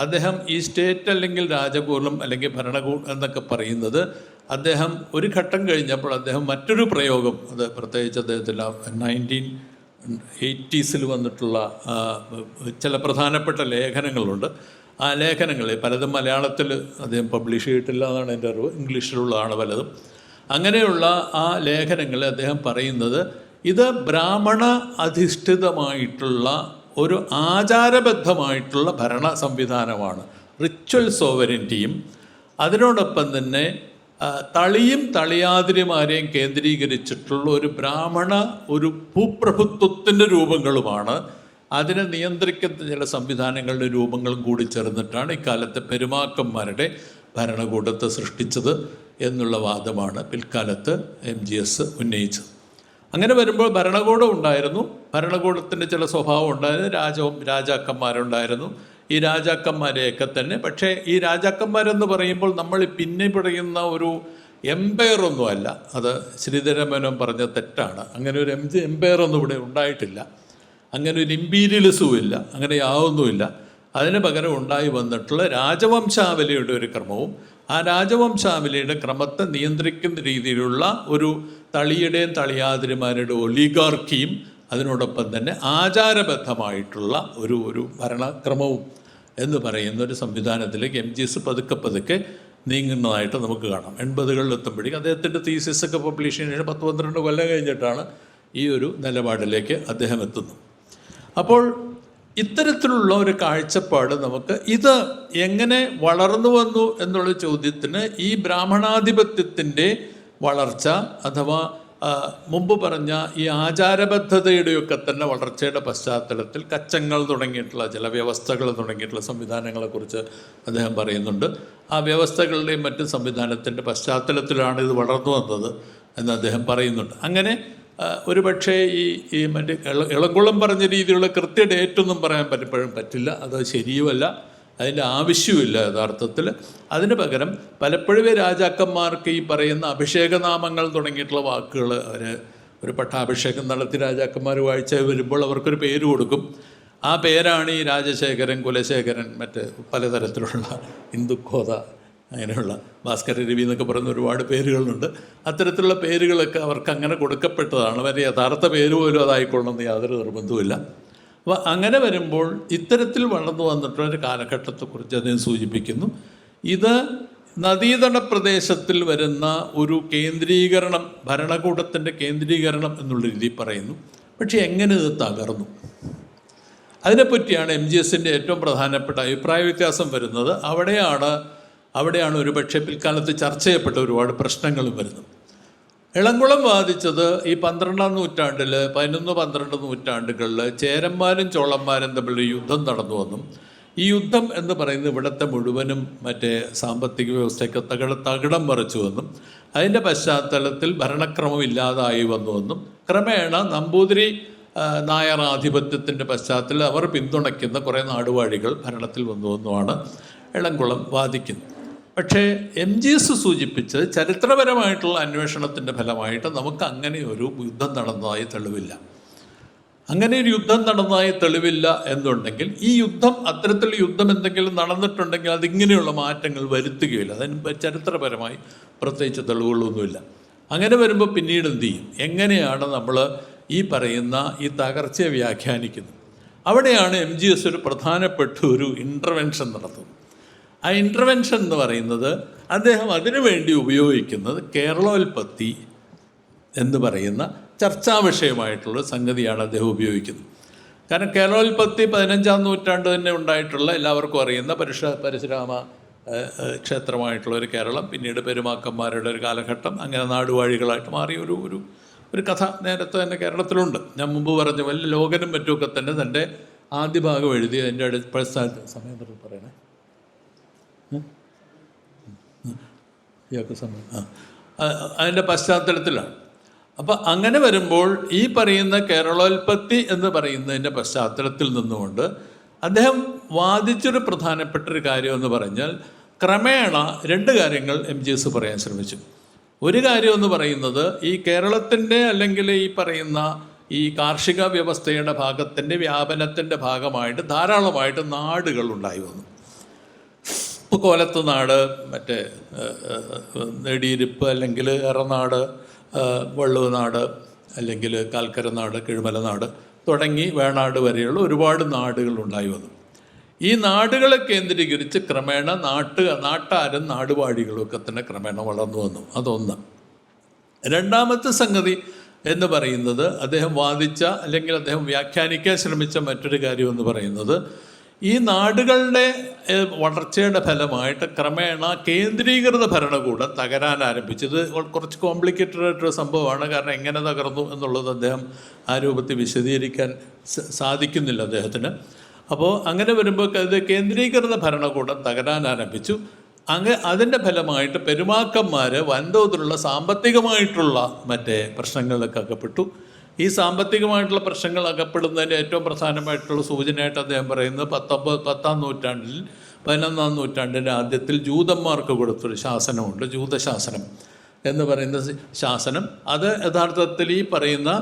അദ്ദേഹം ഈ സ്റ്റേറ്റ് അല്ലെങ്കിൽ രാജകൂലം അല്ലെങ്കിൽ ഭരണകൂടം എന്നൊക്കെ പറയുന്നത് അദ്ദേഹം ഒരു ഘട്ടം കഴിഞ്ഞപ്പോൾ അദ്ദേഹം മറ്റൊരു പ്രയോഗം, അത് പ്രത്യേകിച്ച് അദ്ദേഹത്തിൽ 1980s വന്നിട്ടുള്ള ചില പ്രധാനപ്പെട്ട ലേഖനങ്ങളുണ്ട്. ആ ലേഖനങ്ങൾ പലതും മലയാളത്തിൽ അദ്ദേഹം പബ്ലിഷ് ചെയ്തിട്ടില്ല എന്നാണ് എൻ്റെ അറിവ്, ഇംഗ്ലീഷിലുള്ളതാണ് പലതും. അങ്ങനെയുള്ള ആ ലേഖനങ്ങളിൽ അദ്ദേഹം പറയുന്നത് ഇത് ബ്രാഹ്മണ അധിഷ്ഠിതമായിട്ടുള്ള ഒരു ആചാരബദ്ധമായിട്ടുള്ള ഭരണ സംവിധാനമാണ്, റിച്വൽ സോവറിറ്റിയും അതിനോടൊപ്പം തന്നെ തളിയും തളിയാതിരിമാരെയും കേന്ദ്രീകരിച്ചിട്ടുള്ള ഒരു ഒരു ഭൂപ്രഭുത്വത്തിൻ്റെ രൂപങ്ങളുമാണ്. അതിനെ നിയന്ത്രിക്കുന്ന ചില സംവിധാനങ്ങളുടെ രൂപങ്ങളും കൂടി ചേർന്നിട്ടാണ് ഇക്കാലത്തെ പെരുമാക്കന്മാരുടെ ഭരണകൂടത്തെ സൃഷ്ടിച്ചത് എന്നുള്ള വാദമാണ് പിൽക്കാലത്ത് MGS ഉന്നയിച്ചത്. അങ്ങനെ വരുമ്പോൾ ഭരണകൂടം ഉണ്ടായിരുന്നു, ഭരണകൂടത്തിൻ്റെ ചില സ്വഭാവം ഉണ്ടായിരുന്നു, രാജാക്കന്മാരുണ്ടായിരുന്നു. ഈ രാജാക്കന്മാരെയൊക്കെ തന്നെ, പക്ഷേ ഈ രാജാക്കന്മാരെന്ന് പറയുമ്പോൾ നമ്മൾ പിന്നെ പറയുന്ന ഒരു എംപയറൊന്നുമല്ല, അത് ശ്രീധരമേനോൻ പറഞ്ഞ തെറ്റാണ്. അങ്ങനെ ഒരു എംപയറൊന്നും ഇവിടെ ഉണ്ടായിട്ടില്ല, അങ്ങനെ ഒരു ഇമ്പീരിയലിസവും ഇല്ല, അങ്ങനെ യാതൊന്നുമില്ല. അതിന് പകരം ഉണ്ടായി വന്നിട്ടുള്ള രാജവംശാവലിയുടെ ഒരു ക്രമവും ആ രാജവംശാവലിയുടെ ക്രമത്തെ നിയന്ത്രിക്കുന്ന രീതിയിലുള്ള ഒരു തളിയുടെയും തളിയാതിരിമാരുടെ ഒലിഗാർക്കിയും അതിനോടൊപ്പം തന്നെ ആചാരബദ്ധമായിട്ടുള്ള ഒരു ഭരണക്രമവും എന്ന് പറയുന്ന ഒരു സംവിധാനത്തിലേക്ക് MGS പതുക്കെ നീങ്ങുന്നതായിട്ട് നമുക്ക് കാണാം. 80കളിൽ എത്തുമ്പോഴേക്കും അദ്ദേഹത്തിൻ്റെ തീസിസൊക്കെ പബ്ലിഷ് ചെയ്യുന്നതിന് 10-12 കൊല്ലം കഴിഞ്ഞിട്ടാണ് ഈ ഒരു നിലപാടിലേക്ക് അദ്ദേഹം എത്തുന്നത്. അപ്പോൾ ഇത്തരത്തിലുള്ള ഒരു കാഴ്ചപ്പാട് നമുക്ക് ഇത് എങ്ങനെ വളർന്നു വന്നു എന്നുള്ള ചോദ്യത്തിന് ഈ ബ്രാഹ്മണാധിപത്യത്തിൻ്റെ വളർച്ച അഥവാ മുമ്പ് പറഞ്ഞ ഈ ആചാരബദ്ധതയുടെയൊക്കെ തന്നെ വളർച്ചയുടെ പശ്ചാത്തലത്തിൽ കച്ചങ്ങൾ തുടങ്ങിയിട്ടുള്ള ചില വ്യവസ്ഥകൾ തുടങ്ങിയിട്ടുള്ള സംവിധാനങ്ങളെക്കുറിച്ച് അദ്ദേഹം പറയുന്നുണ്ട്. ആ വ്യവസ്ഥകളുടെയും മറ്റ് സംവിധാനത്തിൻ്റെ പശ്ചാത്തലത്തിലാണ് ഇത് വളർന്നു വന്നത് എന്ന് അദ്ദേഹം പറയുന്നുണ്ട്. അങ്ങനെ ഒരു പക്ഷേ ഈ മറ്റേ ഇളംകുളം പറഞ്ഞ രീതിയിലുള്ള കൃത്യ ഡേറ്റൊന്നും പറയാൻ പലപ്പോഴും പറ്റില്ല, അത് ശരിയുമല്ല, അതിൻ്റെ ആവശ്യമില്ല യഥാർത്ഥത്തിൽ. അതിന് പകരം പലപ്പോഴും രാജാക്കന്മാർക്ക് ഈ പറയുന്ന അഭിഷേകനാമങ്ങൾ തുടങ്ങിയിട്ടുള്ള വാക്കുകൾ ഒരു പട്ടാഭിഷേകം നടത്തി രാജാക്കന്മാർ വായിച്ച വരുമ്പോൾ അവർക്കൊരു പേര് കൊടുക്കും. ആ പേരാണ് ഈ രാജശേഖരൻ, കുലശേഖരൻ, മറ്റ് പലതരത്തിലുള്ള ഹിന്ദുക്കോത, അങ്ങനെയുള്ള ഭാസ്കര രവി എന്നൊക്കെ പറയുന്ന ഒരുപാട് പേരുകളുണ്ട്. അത്തരത്തിലുള്ള പേരുകളൊക്കെ അവർക്ക് അങ്ങനെ കൊടുക്കപ്പെട്ടതാണ്. അവരുടെ യഥാർത്ഥ പേര് പോലും അതായിക്കൊള്ളണമെന്ന് യാതൊരു നിർബന്ധവുമില്ല. അപ്പോൾ അങ്ങനെ വരുമ്പോൾ ഇത്തരത്തിൽ വളർന്നു വന്നിട്ടുള്ളൊരു കാലഘട്ടത്തെക്കുറിച്ച് അദ്ദേഹം സൂചിപ്പിക്കുന്നു. ഇത് നദീതട പ്രദേശത്തിൽ വരുന്ന ഒരു കേന്ദ്രീകരണം, ഭരണകൂടത്തിൻ്റെ കേന്ദ്രീകരണം എന്നുള്ള രീതിയിൽ പറയുന്നു. പക്ഷേ എങ്ങനെ ഇത് തകർന്നു, അതിനെപ്പറ്റിയാണ് MGSൻ്റെ ഏറ്റവും പ്രധാനപ്പെട്ട അഭിപ്രായ വ്യത്യാസം വരുന്നത്. അവിടെയാണ് ഒരുപക്ഷെ പിൽക്കാലത്ത് ചർച്ച ചെയ്യപ്പെട്ട ഒരുപാട് പ്രശ്നങ്ങളും വരുന്നത്. ഇളംകുളം വാദിച്ചത് ഈ 12-ാം നൂറ്റാണ്ടിൽ 11-12 നൂറ്റാണ്ടുകളിൽ ചേരന്മാരും ചോളന്മാരും തമ്മിൽ യുദ്ധം നടന്നുവെന്നും ഈ യുദ്ധം എന്ന് പറയുന്നത് ഇവിടുത്തെ മുഴുവനും മറ്റേ സാമ്പത്തിക വ്യവസ്ഥയ്ക്ക് തകിടം മറിച്ചുവെന്നും അതിൻ്റെ പശ്ചാത്തലത്തിൽ ഭരണക്രമം ഇല്ലാതായി വന്നുവെന്നും ക്രമേണ നമ്പൂതിരി നായർ ആധിപത്യത്തിൻ്റെ പശ്ചാത്തലത്തിൽ അവർ പിന്തുണയ്ക്കുന്ന കുറേ നാടുവാഴികൾ ഭരണത്തിൽ വന്നുവെന്നുമാണ് ഇളംകുളം വാദിക്കുന്നത്. പക്ഷേ MGS സൂചിപ്പിച്ചത് ചരിത്രപരമായിട്ടുള്ള അന്വേഷണത്തിൻ്റെ ഫലമായിട്ട് നമുക്ക് അങ്ങനെ ഒരു യുദ്ധം നടന്നതായി തെളിവില്ല. അങ്ങനെ ഒരു യുദ്ധം നടന്നതായി തെളിവില്ല എന്നുണ്ടെങ്കിൽ ഈ യുദ്ധം, അത്തരത്തിലുള്ള യുദ്ധം എന്തെങ്കിലും നടന്നിട്ടുണ്ടെങ്കിൽ അതിങ്ങനെയുള്ള മാറ്റങ്ങൾ വരുത്തുകയില്ല. അതിന് ചരിത്രപരമായി പ്രത്യേകിച്ച് തെളിവുകളൊന്നുമില്ല. അങ്ങനെ വരുമ്പോൾ പിന്നീട് എന്ത് ചെയ്യും, എങ്ങനെയാണ് നമ്മൾ ഈ പറയുന്ന ഈ തകർച്ചയെ വ്യാഖ്യാനിക്കുന്നത്? അവിടെയാണ് MGS ഒരു പ്രധാനപ്പെട്ട ഒരു ഇൻ്റർവെൻഷൻ നടത്തുന്നത്. ആ ഇൻ്റർവെൻഷൻ എന്ന് പറയുന്നത് അദ്ദേഹം അതിനു വേണ്ടി ഉപയോഗിക്കുന്നത് കേരളോൽപ്പത്തി എന്ന് പറയുന്ന ചർച്ചാ വിഷയമായിട്ടുള്ള സംഗതിയാണ് അദ്ദേഹം ഉപയോഗിക്കുന്നത്. കാരണം കേരളോൽപ്പത്തി 15-ാം നൂറ്റാണ്ട് തന്നെ ഉണ്ടായിട്ടുള്ള എല്ലാവർക്കും അറിയുന്ന പരശുരാമ ക്ഷേത്രമായിട്ടുള്ള ഒരു കേരളം, പിന്നീട് പെരുമാക്കന്മാരുടെ ഒരു കാലഘട്ടം, അങ്ങനെ നാടുവാഴികളായിട്ട് മാറിയ ഒരു കഥ നേരത്തെ തന്നെ കേരളത്തിലുണ്ട്. ഞാൻ മുമ്പ് പറഞ്ഞ വലിയ ലോകനും മറ്റുമൊക്കെ തന്നെ തൻ്റെ ആദ്യ ഭാഗം എഴുതി. അതിൻ്റെ സമയം പറയണേ, അതിൻ്റെ പശ്ചാത്തലത്തിലാണ്. അപ്പോൾ അങ്ങനെ വരുമ്പോൾ ഈ പറയുന്ന കേരളോൽപ്പത്തി എന്ന് പറയുന്നതിൻ്റെ പശ്ചാത്തലത്തിൽ നിന്നുകൊണ്ട് അദ്ദേഹം വാദിച്ചൊരു പ്രധാനപ്പെട്ട ഒരു കാര്യം എന്ന് പറഞ്ഞാൽ ക്രമേണ രണ്ട് കാര്യങ്ങൾ MGS പറയാൻ ശ്രമിച്ചു. ഒരു കാര്യം എന്ന് പറയുന്നത് ഈ കേരളത്തിൻ്റെ അല്ലെങ്കിൽ ഈ പറയുന്ന ഈ കാർഷിക വ്യവസ്ഥയുടെ ഭാഗത്തിൻ്റെ വ്യാപനത്തിൻ്റെ ഭാഗമായിട്ട് ധാരാളമായിട്ട് നാടുകൾ ഉണ്ടായി വന്നു. ഇപ്പോൾ കോലത്ത് നാട്, മറ്റേ നെടിയിരിപ്പ് അല്ലെങ്കിൽ എറനാട്, വള്ളുവനാട്, അല്ലെങ്കിൽ കാൽക്കര നാട്, കിഴുമല നാട് തുടങ്ങി വേണാട് വരെയുള്ള ഒരുപാട് നാടുകൾ ഉണ്ടായി വന്നു. ഈ നാടുകളെ കേന്ദ്രീകരിച്ച് ക്രമേണ നാട്ടാരും നാടുവാഴികളും ഒക്കെ തന്നെ ക്രമേണ വളർന്നു വന്നു. അതൊന്ന്. രണ്ടാമത്തെ സംഗതി എന്ന് പറയുന്നത് അദ്ദേഹം വാദിച്ച അല്ലെങ്കിൽ അദ്ദേഹം വ്യാഖ്യാനിക്കാൻ ശ്രമിച്ച മറ്റൊരു കാര്യം എന്ന് പറയുന്നത് ഈ നാടുകളുടെ വളർച്ചയുടെ ഫലമായിട്ട് ക്രമേണ കേന്ദ്രീകൃത ഭരണകൂടം തകരാൻ ആരംഭിച്ചു. ഇത് കുറച്ച് കോംപ്ലിക്കേറ്റഡ് ആയിട്ടൊരു സംഭവമാണ്. കാരണം എങ്ങനെ തകർന്നു എന്നുള്ളത് അദ്ദേഹം ആ രൂപത്തിൽ വിശദീകരിക്കാൻ സാധിക്കുന്നില്ല അദ്ദേഹത്തിന്. അപ്പോൾ അങ്ങനെ വരുമ്പോൾ ഇത് കേന്ദ്രീകൃത ഭരണകൂടം തകരാൻ ആരംഭിച്ചു. അതിൻ്റെ ഫലമായിട്ട് പെരുമാക്കന്മാർ വൻതോതിലുള്ള സാമ്പത്തികമായിട്ടുള്ള മറ്റേ പ്രശ്നങ്ങളിലൊക്കെ അകപ്പെട്ടു. ഈ സാമ്പത്തികമായിട്ടുള്ള പ്രശ്നങ്ങൾ അകപ്പെടുന്നതിൻ്റെ ഏറ്റവും പ്രധാനമായിട്ടുള്ള സൂചനയായിട്ട് അദ്ദേഹം പറയുന്നത് 10-ാം നൂറ്റാണ്ടിൽ 11-ാം നൂറ്റാണ്ടിൻ്റെ ആദ്യത്തിൽ ജൂതന്മാർക്ക് കൊടുത്തൊരു ശാസനമുണ്ട്, ജൂതശാസനം എന്ന് പറയുന്ന ശാസനം. അത് യഥാർത്ഥത്തിൽ ഈ പറയുന്ന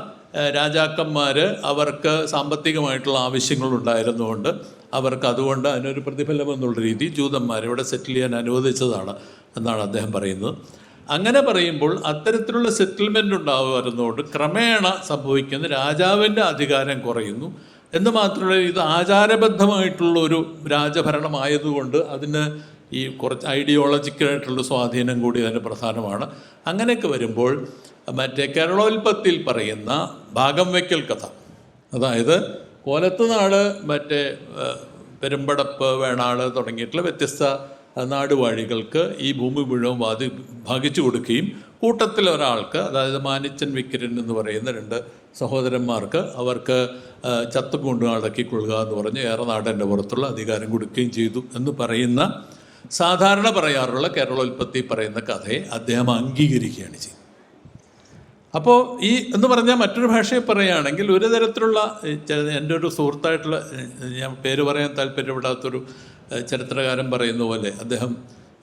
രാജാക്കന്മാർ അവർക്ക് സാമ്പത്തികമായിട്ടുള്ള ആവശ്യങ്ങളുണ്ടായിരുന്നുകൊണ്ട് അവർക്ക് അതുകൊണ്ട് അതിനൊരു പ്രതിഫലം എന്നുള്ള രീതി ജൂതന്മാരെ ഇവിടെ സെറ്റിൽ ചെയ്യാൻ അനുവദിച്ചതാണ് എന്നാണ് അദ്ദേഹം പറയുന്നത്. അങ്ങനെ പറയുമ്പോൾ അത്തരത്തിലുള്ള സെറ്റിൽമെൻ്റ് ഉണ്ടാകുമായിരുന്നുകൊണ്ട് ക്രമേണ സംഭവിക്കുന്ന രാജാവിൻ്റെ അധികാരം കുറയുന്നു എന്ന് മാത്രമല്ല ഇത് ആചാരബദ്ധമായിട്ടുള്ള ഒരു രാജഭരണമായതുകൊണ്ട് അതിന് ഈ കുറച്ച് ഐഡിയോളജിക്കലായിട്ടുള്ള സ്വാധീനം കൂടി അതിന് പ്രധാനമാണ്. അങ്ങനെയൊക്കെ വരുമ്പോൾ മറ്റേ കേരളോൽപ്പത്തിയിൽ പറയുന്ന ഭാഗം വയ്ക്കൽ കഥ, അതായത് കോലത്ത് നാട്, മറ്റേ പെരുമ്പടപ്പ്, വേണാട് തുടങ്ങിയിട്ടുള്ള വ്യത്യസ്ത നാടുവാഴികൾക്ക് ഈ ഭൂമി മുഴുവൻ ഭാഗിച്ചു കൊടുക്കുകയും കൂട്ടത്തിൽ ഒരാൾക്ക്, അതായത് മാനിച്ചൻ വിക്കിരൻ എന്ന് പറയുന്ന 2 സഹോദരന്മാർക്ക് അവർക്ക് ചത്തുകൊണ്ട് അടക്കിക്കൊള്ളുക എന്ന് പറഞ്ഞ് ഏറനാടിൻ്റെ പുറത്തുള്ള അധികാരം കൊടുക്കുകയും ചെയ്തു എന്ന് പറയുന്ന സാധാരണ പറയാറുള്ള കേരളോൽപ്പത്തി പറയുന്ന കഥയെ അദ്ദേഹം അംഗീകരിക്കുകയാണ് ചെയ്യുന്നത്. അപ്പോൾ ഈ എന്ന് പറഞ്ഞാൽ മറ്റൊരു ഭാഷയിൽ പറയുകയാണെങ്കിൽ ഒരു തരത്തിലുള്ള എൻ്റെ ഒരു സുഹൃത്തായിട്ടുള്ള, ഞാൻ പേര് പറയാൻ താല്പര്യപ്പെടാത്തൊരു ചരിത്രകാരൻ പറയുന്ന പോലെ, അദ്ദേഹം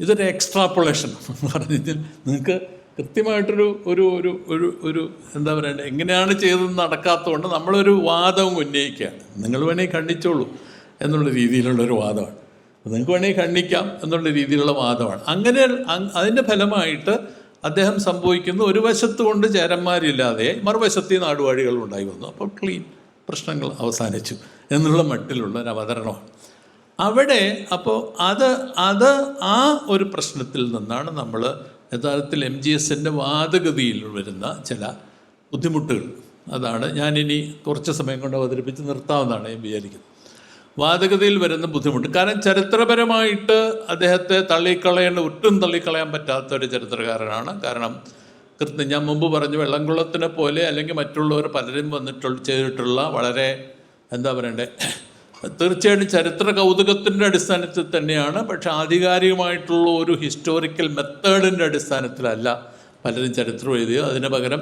ഇതൊരു എക്സ്ട്രാപ്പൊളേഷൻ എന്ന് പറഞ്ഞാൽ നിങ്ങൾക്ക് കൃത്യമായിട്ടൊരു ഒരു ഒരു ഒരു ഒരു എന്താ പറയണ്ടത്, എങ്ങനെയാണ് ചെയ്തതെന്ന് നടക്കാത്തതുകൊണ്ട് നമ്മളൊരു വാദം ഉന്നയിക്കുകയാണ്. നിങ്ങൾ വേണമെങ്കിൽ ഖണ്ഡിച്ചോളൂ എന്നുള്ള രീതിയിലുള്ളൊരു വാദമാണ്. നിങ്ങൾക്ക് വേണമെങ്കിൽ ഖണ്ഡിക്കാം എന്നുള്ള രീതിയിലുള്ള വാദമാണ്. അങ്ങനെ അതിൻ്റെ ഫലമായിട്ട് അദ്ദേഹം സംഭവിക്കുന്ന ഒരു വശത്ത് കൊണ്ട് ചേരന്മാരില്ലാതെ മറുവശത്ത് നാടുവാഴികൾ ഉണ്ടായി വന്നു. അപ്പോൾ ക്ലീൻ, പ്രശ്നങ്ങൾ അവസാനിച്ചു എന്നുള്ള മട്ടിലുള്ള ഒരു അവതരണമാണ് അവിടെ. അപ്പോൾ അത് ആ ഒരു പ്രശ്നത്തിൽ നിന്നാണ് നമ്മൾ യഥാർത്ഥത്തിൽ MGSൻ്റെ വാദഗതിയിൽ വരുന്ന ചില ബുദ്ധിമുട്ടുകൾ. അതാണ് ഞാനിനി കുറച്ച് സമയം കൊണ്ട് അവതരിപ്പിച്ച് നിർത്താമെന്നാണ് ഞാൻ വിചാരിക്കുന്നത്. വാദഗതിയിൽ വരുന്ന ബുദ്ധിമുട്ട്, കാരണം ചരിത്രപരമായിട്ട് അദ്ദേഹത്തെ ഒട്ടും തള്ളിക്കളയാൻ പറ്റാത്ത ഒരു ചരിത്രകാരനാണ്. കാരണം ഞാൻ മുമ്പ് പറഞ്ഞു, വെള്ളംകുളത്തിനെ പോലെ അല്ലെങ്കിൽ മറ്റുള്ളവർ പലരും ചെയ്തിട്ടുള്ള വളരെ എന്താ പറയണ്ടേ, തീർച്ചയായിട്ടും ചരിത്ര കൗതുകത്തിൻ്റെ അടിസ്ഥാനത്തിൽ തന്നെയാണ്. പക്ഷെ ആധികാരികമായിട്ടുള്ള ഒരു ഹിസ്റ്റോറിക്കൽ മെത്തേഡിൻ്റെ അടിസ്ഥാനത്തിലല്ല പലരും ചരിത്രം എഴുതിയത്. അതിന് പകരം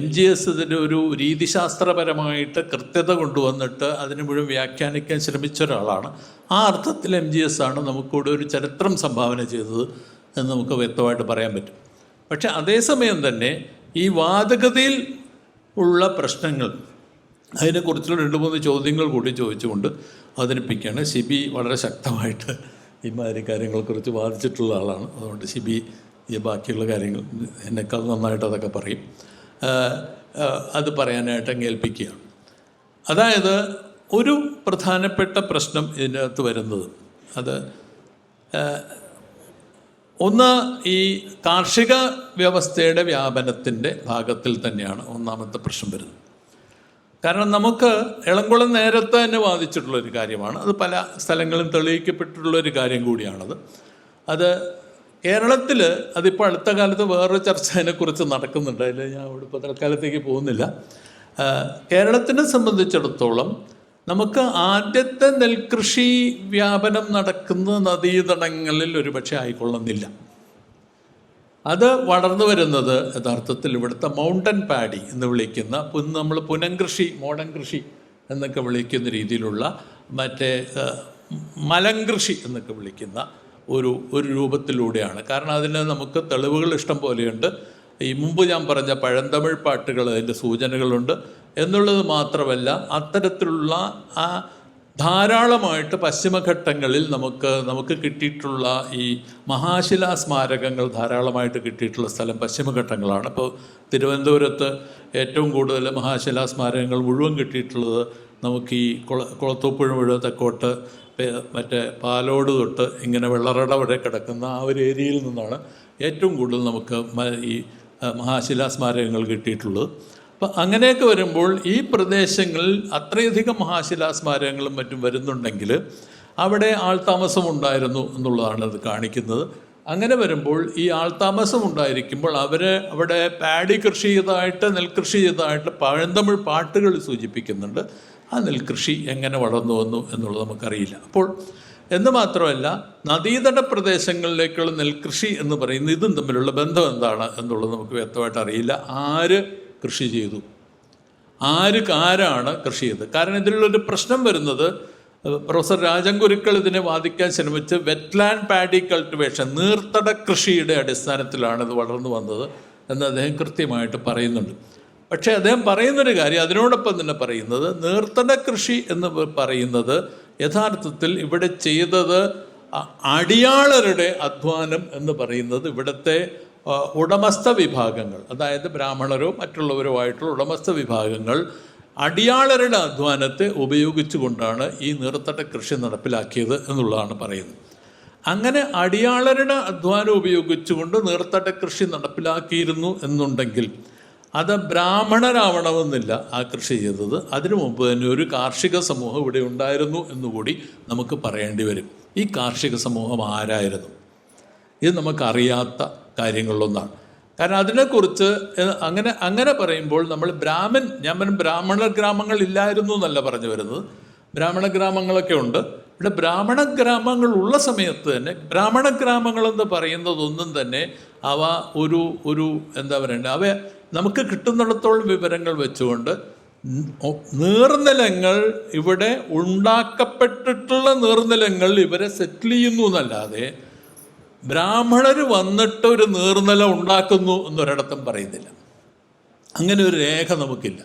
MGS ഇതിൻ്റെ ഒരു രീതിശാസ്ത്രപരമായിട്ട് കൃത്യത കൊണ്ടുവന്നിട്ട് അതിന് മുഴുവൻ വ്യാഖ്യാനിക്കാൻ ശ്രമിച്ച ഒരാളാണ്. ആ അർത്ഥത്തിൽ MGS ആണ് നമുക്കിവിടെ ഒരു ചരിത്രം സംഭാവന ചെയ്തത് എന്ന് നമുക്ക് വ്യക്തമായിട്ട് പറയാൻ പറ്റും. പക്ഷെ അതേസമയം തന്നെ ഈ വാദഗതിയിൽ ഉള്ള പ്രശ്നങ്ങൾ, അതിനെക്കുറിച്ചുള്ള 2-3 ചോദ്യങ്ങൾ കൂടി ചോദിച്ചുകൊണ്ട് അവതരിപ്പിക്കുകയാണ്. ഷിബി വളരെ ശക്തമായിട്ട് ഇമാതിരി കാര്യങ്ങളെക്കുറിച്ച് വാദിച്ചിട്ടുള്ള ആളാണ്. അതുകൊണ്ട് ഷിബി ഈ ബാക്കിയുള്ള കാര്യങ്ങൾ എന്നെക്കാൾ നന്നായിട്ട് അതൊക്കെ പറയും. അത് പറയാനായിട്ട് ഏൽപ്പിക്കുകയാണ്. അതായത് ഒരു പ്രധാനപ്പെട്ട പ്രശ്നം ഇതിനകത്ത് വരുന്നത്, അത് ഒന്ന് ഈ കാർഷിക വ്യവസ്ഥയുടെ വ്യാപനത്തിൻ്റെ ഭാഗത്തിൽ തന്നെയാണ് ഒന്നാമത്തെ പ്രശ്നം വരുന്നത്. കാരണം നമുക്ക് എളംകുളം നേരത്തെ തന്നെ വാദിച്ചിട്ടുള്ളൊരു കാര്യമാണ്. അത് പല സ്ഥലങ്ങളും തെളിയിക്കപ്പെട്ടിട്ടുള്ളൊരു കാര്യം കൂടിയാണത്. അത് കേരളത്തിൽ അതിപ്പോൾ അടുത്ത കാലത്ത് വേറൊരു ചർച്ച അതിനെക്കുറിച്ച് നടക്കുന്നുണ്ട്. അതിൽ ഞാൻ ഇവിടെ ഇപ്പോൾ തൽക്കാലത്തേക്ക് പോകുന്നില്ല. കേരളത്തിനെ സംബന്ധിച്ചിടത്തോളം നമുക്ക് ആദ്യത്തെ നെൽകൃഷി വ്യാപനം നടക്കുന്ന നദീതടങ്ങളിൽ ഒരുപക്ഷെ ആയിക്കൊള്ളുന്നില്ല. അത് വളർന്നു വരുന്നത് യഥാർത്ഥത്തിൽ ഇവിടുത്തെ മൗണ്ടൻ പാഡി എന്ന് വിളിക്കുന്ന, നമ്മൾ പുനംകൃഷി, മോഡൻ കൃഷി എന്നൊക്കെ വിളിക്കുന്ന രീതിയിലുള്ള, മറ്റേ മലങ്കൃഷി എന്നൊക്കെ വിളിക്കുന്ന ഒരു രൂപത്തിലൂടെയാണ്. കാരണം അതിന് നമുക്ക് തെളിവുകൾ ഇഷ്ടം പോലെയുണ്ട്. ഈ മുമ്പ് ഞാൻ പറഞ്ഞ പഴന്തമിഴ് പാട്ടുകൾ അതിൻ്റെ സൂചനകളുണ്ട് എന്നുള്ളത് മാത്രമല്ല, അത്തരത്തിലുള്ള ആ ധാരാളമായിട്ട് പശ്ചിമഘട്ടങ്ങളിൽ നമുക്ക് കിട്ടിയിട്ടുള്ള ഈ മഹാശിലാ സ്മാരകങ്ങൾ ധാരാളമായിട്ട് കിട്ടിയിട്ടുള്ള സ്ഥലം പശ്ചിമഘട്ടങ്ങളാണ്. ഇപ്പോൾ തിരുവനന്തപുരത്ത് ഏറ്റവും കൂടുതൽ മഹാശിലാ സ്മാരകങ്ങൾ മുഴുവൻ കിട്ടിയിട്ടുള്ളത് നമുക്ക് ഈ കുളത്തൂപ്പുഴ മുഴുവൻ തെക്കോട്ട് മറ്റേ പാലോട് തൊട്ട് ഇങ്ങനെ വെള്ളറട വരെ കിടക്കുന്ന ആ ഒരു ഏരിയയിൽ നിന്നാണ് ഏറ്റവും കൂടുതൽ നമുക്ക് ഈ മഹാശിലാ സ്മാരകങ്ങൾ കിട്ടിയിട്ടുള്ളത്. അപ്പം അങ്ങനെയൊക്കെ വരുമ്പോൾ ഈ പ്രദേശങ്ങളിൽ അത്രയധികം മഹാശിലാ സ്മാരകങ്ങളും മറ്റും വരുന്നുണ്ടെങ്കിൽ അവിടെ ആൾതാമസം ഉണ്ടായിരുന്നു എന്നുള്ളതാണ് അത് കാണിക്കുന്നത്. അങ്ങനെ വരുമ്പോൾ ഈ ആൾതാമസം ഉണ്ടായിരിക്കുമ്പോൾ അവിടെ പാഡി കൃഷി ചെയ്തതായിട്ട്, നെൽകൃഷി ചെയ്തതായിട്ട് പഴന്തമിഴ് പാട്ടുകൾ സൂചിപ്പിക്കുന്നുണ്ട്. ആ നെൽകൃഷി എങ്ങനെ വളർന്നു വന്നു എന്നുള്ളത് നമുക്കറിയില്ല. അപ്പോൾ എന്ന് മാത്രമല്ല, നദീതട പ്രദേശങ്ങളിലേക്കുള്ള നെൽകൃഷി എന്ന് പറയുന്നത് ഇതും തമ്മിലുള്ള ബന്ധം എന്താണ് എന്നുള്ളത് നമുക്ക് വ്യക്തമായിട്ട് അറിയില്ല. ആര് കൃഷി ചെയ്തു, ആരാണ് കൃഷി ചെയ്തത്? കാരണം ഇതിലുള്ളൊരു പ്രശ്നം വരുന്നത്, പ്രൊഫസർ രാജൻ ഗുരുക്കൾ ഇതിനെ വാദിക്കാൻ ശ്രമിച്ച് വെറ്റ്ലാൻഡ് പാഡി കൾട്ടിവേഷൻ, നീർത്തട കൃഷിയുടെ അടിസ്ഥാനത്തിലാണ് ഇത് വളർന്നു വന്നത് എന്ന് അദ്ദേഹം കൃത്യമായിട്ട് പറയുന്നുണ്ട്. പക്ഷേ അദ്ദേഹം പറയുന്നൊരു കാര്യം അതിനോടൊപ്പം തന്നെ പറയുന്നത്, നീർത്തട കൃഷി എന്ന് പറയുന്നത് യഥാർത്ഥത്തിൽ ഇവിടെ ചെയ്തത് അടിയാളരുടെ അധ്വാനം എന്ന് പറയുന്നത് ഇവിടുത്തെ ഉടമസ്ഥ വിഭാഗങ്ങൾ, അതായത് ബ്രാഹ്മണരോ മറ്റുള്ളവരോ ആയിട്ടുള്ള ഉടമസ്ഥ വിഭാഗങ്ങൾ അടിയാളരുടെ അധ്വാനത്തെ ഉപയോഗിച്ചുകൊണ്ടാണ് ഈ നീർത്തട കൃഷി നടപ്പിലാക്കിയത് എന്നുള്ളതാണ് പറയുന്നത്. അങ്ങനെ അടിയാളരുടെ അധ്വാനം ഉപയോഗിച്ചുകൊണ്ട് നീർത്തട കൃഷി നടപ്പിലാക്കിയിരുന്നു എന്നുണ്ടെങ്കിൽ അത് ബ്രാഹ്മണരാവണമെന്നില്ല ആ കൃഷി ചെയ്തത്. അതിനു മുമ്പ് തന്നെ ഒരു കാർഷിക സമൂഹം ഇവിടെ ഉണ്ടായിരുന്നു എന്നുകൂടി നമുക്ക് പറയേണ്ടി വരും. ഈ കാർഷിക സമൂഹം ആരായിരുന്നു? ഇത് നമുക്കറിയാത്ത കാര്യങ്ങളിലൊന്നാണ്. കാരണം അതിനെക്കുറിച്ച് അങ്ങനെ പറയുമ്പോൾ നമ്മൾ ഞാൻ ബ്രാഹ്മണ ഗ്രാമങ്ങൾ ഇല്ലായിരുന്നു എന്നല്ല പറഞ്ഞു വരുന്നത്. ബ്രാഹ്മണ ഗ്രാമങ്ങളൊക്കെ ഉണ്ട്. ഇവിടെ ബ്രാഹ്മണ ഗ്രാമങ്ങൾ ഉള്ള സമയത്ത് തന്നെ ബ്രാഹ്മണ ഗ്രാമങ്ങളെന്ന് പറയുന്നതൊന്നും തന്നെ അവ ഒരു എന്താ പറയണ്ടേ, അവ നമുക്ക് കിട്ടുന്നിടത്തോളം വിവരങ്ങൾ വെച്ചുകൊണ്ട് നീർനിലങ്ങൾ ഇവിടെ ഉണ്ടാക്കപ്പെട്ടിട്ടുള്ള നീർനിലങ്ങൾ ഇവരെ സെറ്റിൽ ചെയ്യുന്നു എന്നല്ലാതെ ബ്രാഹ്മണർ വന്നിട്ട് ഒരു നീർനിലം ഉണ്ടാക്കുന്നു എന്നൊരിടത്തും പറയുന്നില്ല. അങ്ങനെ ഒരു രേഖ നമുക്കില്ല.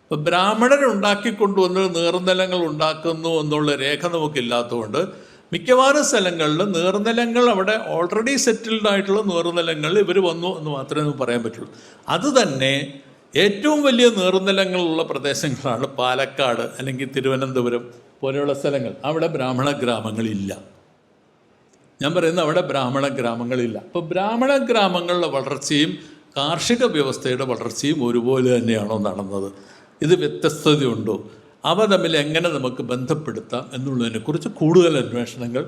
അപ്പോൾ ബ്രാഹ്മണരുണ്ടാക്കിക്കൊണ്ടുവന്ന് നീർനിലങ്ങൾ ഉണ്ടാക്കുന്നു എന്നുള്ള രേഖ നമുക്കില്ലാത്തതുകൊണ്ട് മിക്കവാറും സ്ഥലങ്ങളിൽ നീർനിലങ്ങൾ അവിടെ ഓൾറെഡി സെറ്റിൽഡ് ആയിട്ടുള്ള നീർനിലങ്ങൾ ഇവർ വന്നു എന്ന് മാത്രമേ നമുക്ക് പറയാൻ പറ്റുള്ളൂ. അതുതന്നെ ഏറ്റവും വലിയ നീർനിലങ്ങളുള്ള പ്രദേശങ്ങളാണ് പാലക്കാട് അല്ലെങ്കിൽ തിരുവനന്തപുരം പോലെയുള്ള സ്ഥലങ്ങൾ. അവിടെ ബ്രാഹ്മണ ഗ്രാമങ്ങളില്ല. ഞാൻ പറയുന്നത് അവിടെ ബ്രാഹ്മണ ഗ്രാമങ്ങളില്ല. അപ്പോൾ ബ്രാഹ്മണ ഗ്രാമങ്ങളുടെ വളർച്ചയും കാർഷിക വ്യവസ്ഥയുടെ വളർച്ചയും ഒരുപോലെ തന്നെയാണോ നടന്നത്? ഇത് വ്യത്യസ്തതയുണ്ടോ? അവ തമ്മിൽ എങ്ങനെ നമുക്ക് ബന്ധപ്പെടുത്താം എന്നുള്ളതിനെക്കുറിച്ച് കൂടുതൽ അന്വേഷണങ്ങൾ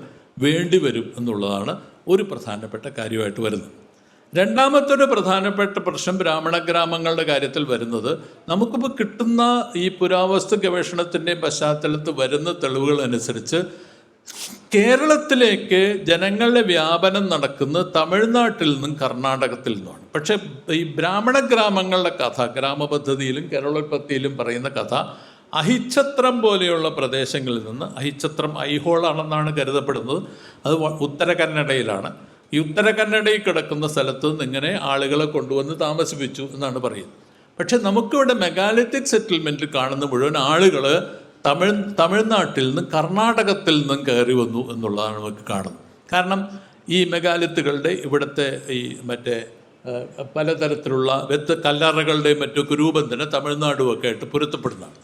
വേണ്ടിവരും എന്നുള്ളതാണ് ഒരു പ്രധാനപ്പെട്ട കാര്യമായിട്ട് വരുന്നത്. രണ്ടാമത്തെ ഒരു പ്രധാനപ്പെട്ട പ്രശ്നം ബ്രാഹ്മണ ഗ്രാമങ്ങളുടെ കാര്യത്തിൽ വരുന്നത്, നമുക്കിപ്പോൾ കിട്ടുന്ന ഈ പുരാവസ്തു ഗവേഷണത്തിൻ്റെയും പശ്ചാത്തലത്ത് വരുന്ന തെളിവുകൾ അനുസരിച്ച് കേരളത്തിലേക്ക് ജനങ്ങളുടെ വ്യാപനം നടക്കുന്നത് തമിഴ്നാട്ടിൽ നിന്നും കർണാടകത്തിൽ നിന്നുമാണ്. പക്ഷേ ഈ ബ്രാഹ്മണ ഗ്രാമങ്ങളുടെ കഥ ഗ്രാമപദ്ധതിയിലും കേരളോത്പത്തിയിലും പറയുന്ന കഥ അഹിച്ഛത്രം പോലെയുള്ള പ്രദേശങ്ങളിൽ നിന്ന്, അഹിച്ഛത്രം ഐഹോളാണെന്നാണ് കരുതപ്പെടുന്നത്, അത് ഉത്തര കന്നഡയിലാണ്. ഈ ഉത്തര കന്നഡയിൽ കിടക്കുന്ന സ്ഥലത്ത് നിന്ന് ഇങ്ങനെ ആളുകളെ കൊണ്ടുവന്ന് താമസിപ്പിച്ചു എന്നാണ് പറയുന്നത്. പക്ഷെ നമുക്കിവിടെ മെഗാലിത്തിക് സെറ്റിൽമെൻറ്റിൽ കാണുന്ന മുഴുവൻ ആളുകൾ തമിഴ്നാട്ടിൽ നിന്നും കർണാടകത്തിൽ നിന്നും കയറി വന്നു എന്നുള്ളതാണ് നമുക്ക് കാണുന്നത്. കാരണം ഈ മെഗാലിത്തുകളുടെ ഇവിടുത്തെ ഈ മറ്റേ പലതരത്തിലുള്ള കല്ലറകളുടെയും മറ്റൊക്കെ രൂപം തന്നെ തമിഴ്നാടുമൊക്കെ ആയിട്ട് പൊരുത്തപ്പെടുന്നതാണ്.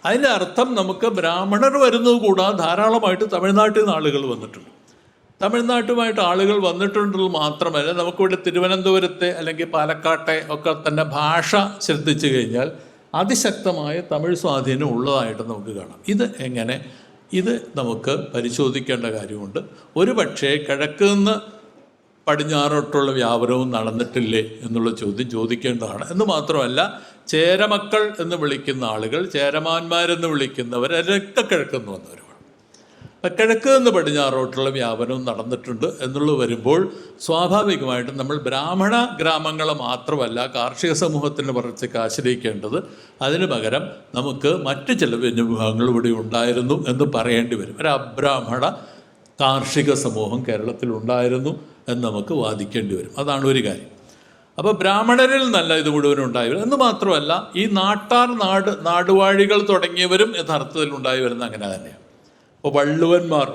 അതിൻ്റെ അർത്ഥം നമുക്ക് ബ്രാഹ്മണർ വരുന്നത് കൂടാതെ ധാരാളമായിട്ട് തമിഴ്നാട്ടിൽ നിന്ന് ആളുകൾ വന്നിട്ടുണ്ട്. തമിഴ്നാട്ടുമായിട്ട് ആളുകൾ വന്നിട്ടുണ്ടെങ്കിൽ മാത്രമല്ല, നമുക്കിവിടെ തിരുവനന്തപുരത്തെ അല്ലെങ്കിൽ പാലക്കാട്ടെ ഒക്കെ തന്നെ ഭാഷ ശ്രദ്ധിച്ചു കഴിഞ്ഞാൽ അതിശക്തമായ തമിഴ് സ്വാധീനം ഉള്ളതായിട്ട് നമുക്ക് കാണാം. ഇത് എങ്ങനെ? ഇത് നമുക്ക് പരിശോധിക്കേണ്ട കാര്യമുണ്ട്. ഒരു പക്ഷേ കിഴക്ക് നിന്ന് പടിഞ്ഞാറോട്ടുള്ള വ്യാപനവും നടന്നിട്ടില്ലേ എന്നുള്ള ചോദ്യം ചോദിക്കേണ്ടതാണ്. എന്ന് മാത്രമല്ല, ചേരമക്കൾ എന്ന് വിളിക്കുന്ന ആളുകൾ, ചേരമാന്മാരെന്ന് വിളിക്കുന്നവരൊക്കെ കിഴക്കുന്ന് വന്നവരുമാണ്. അപ്പം കിഴക്ക് നിന്ന് പടിഞ്ഞാറോട്ടുള്ള വ്യാപനവും നടന്നിട്ടുണ്ട് എന്നുള്ളത് വരുമ്പോൾ സ്വാഭാവികമായിട്ടും നമ്മൾ ബ്രാഹ്മണ ഗ്രാമങ്ങളെ മാത്രമല്ല കാർഷിക സമൂഹത്തിൻ്റെ വളർച്ചയ്ക്ക് ആശ്രയിക്കേണ്ടത്. അതിന് പകരം നമുക്ക് മറ്റ് ചില വിഭാഗങ്ങൾ ഇവിടെ ഉണ്ടായിരുന്നു എന്ന് പറയേണ്ടി വരും. ഒരു അബ്രാഹ്മണ കാർഷിക സമൂഹം കേരളത്തിലുണ്ടായിരുന്നു എന്ന് നമുക്ക് വാദിക്കേണ്ടി വരും. അതാണ് ഒരു കാര്യം. അപ്പോൾ ബ്രാഹ്മണരിൽ നല്ല ഇത് മുഴുവനും ഉണ്ടായി വരും എന്ന് മാത്രമല്ല, ഈ നാടുവാഴികൾ തുടങ്ങിയവരും യഥാർത്ഥത്തിൽ ഉണ്ടായി വരുന്ന അങ്ങനെ തന്നെയാണ്. അപ്പോൾ വള്ളുവന്മാർ,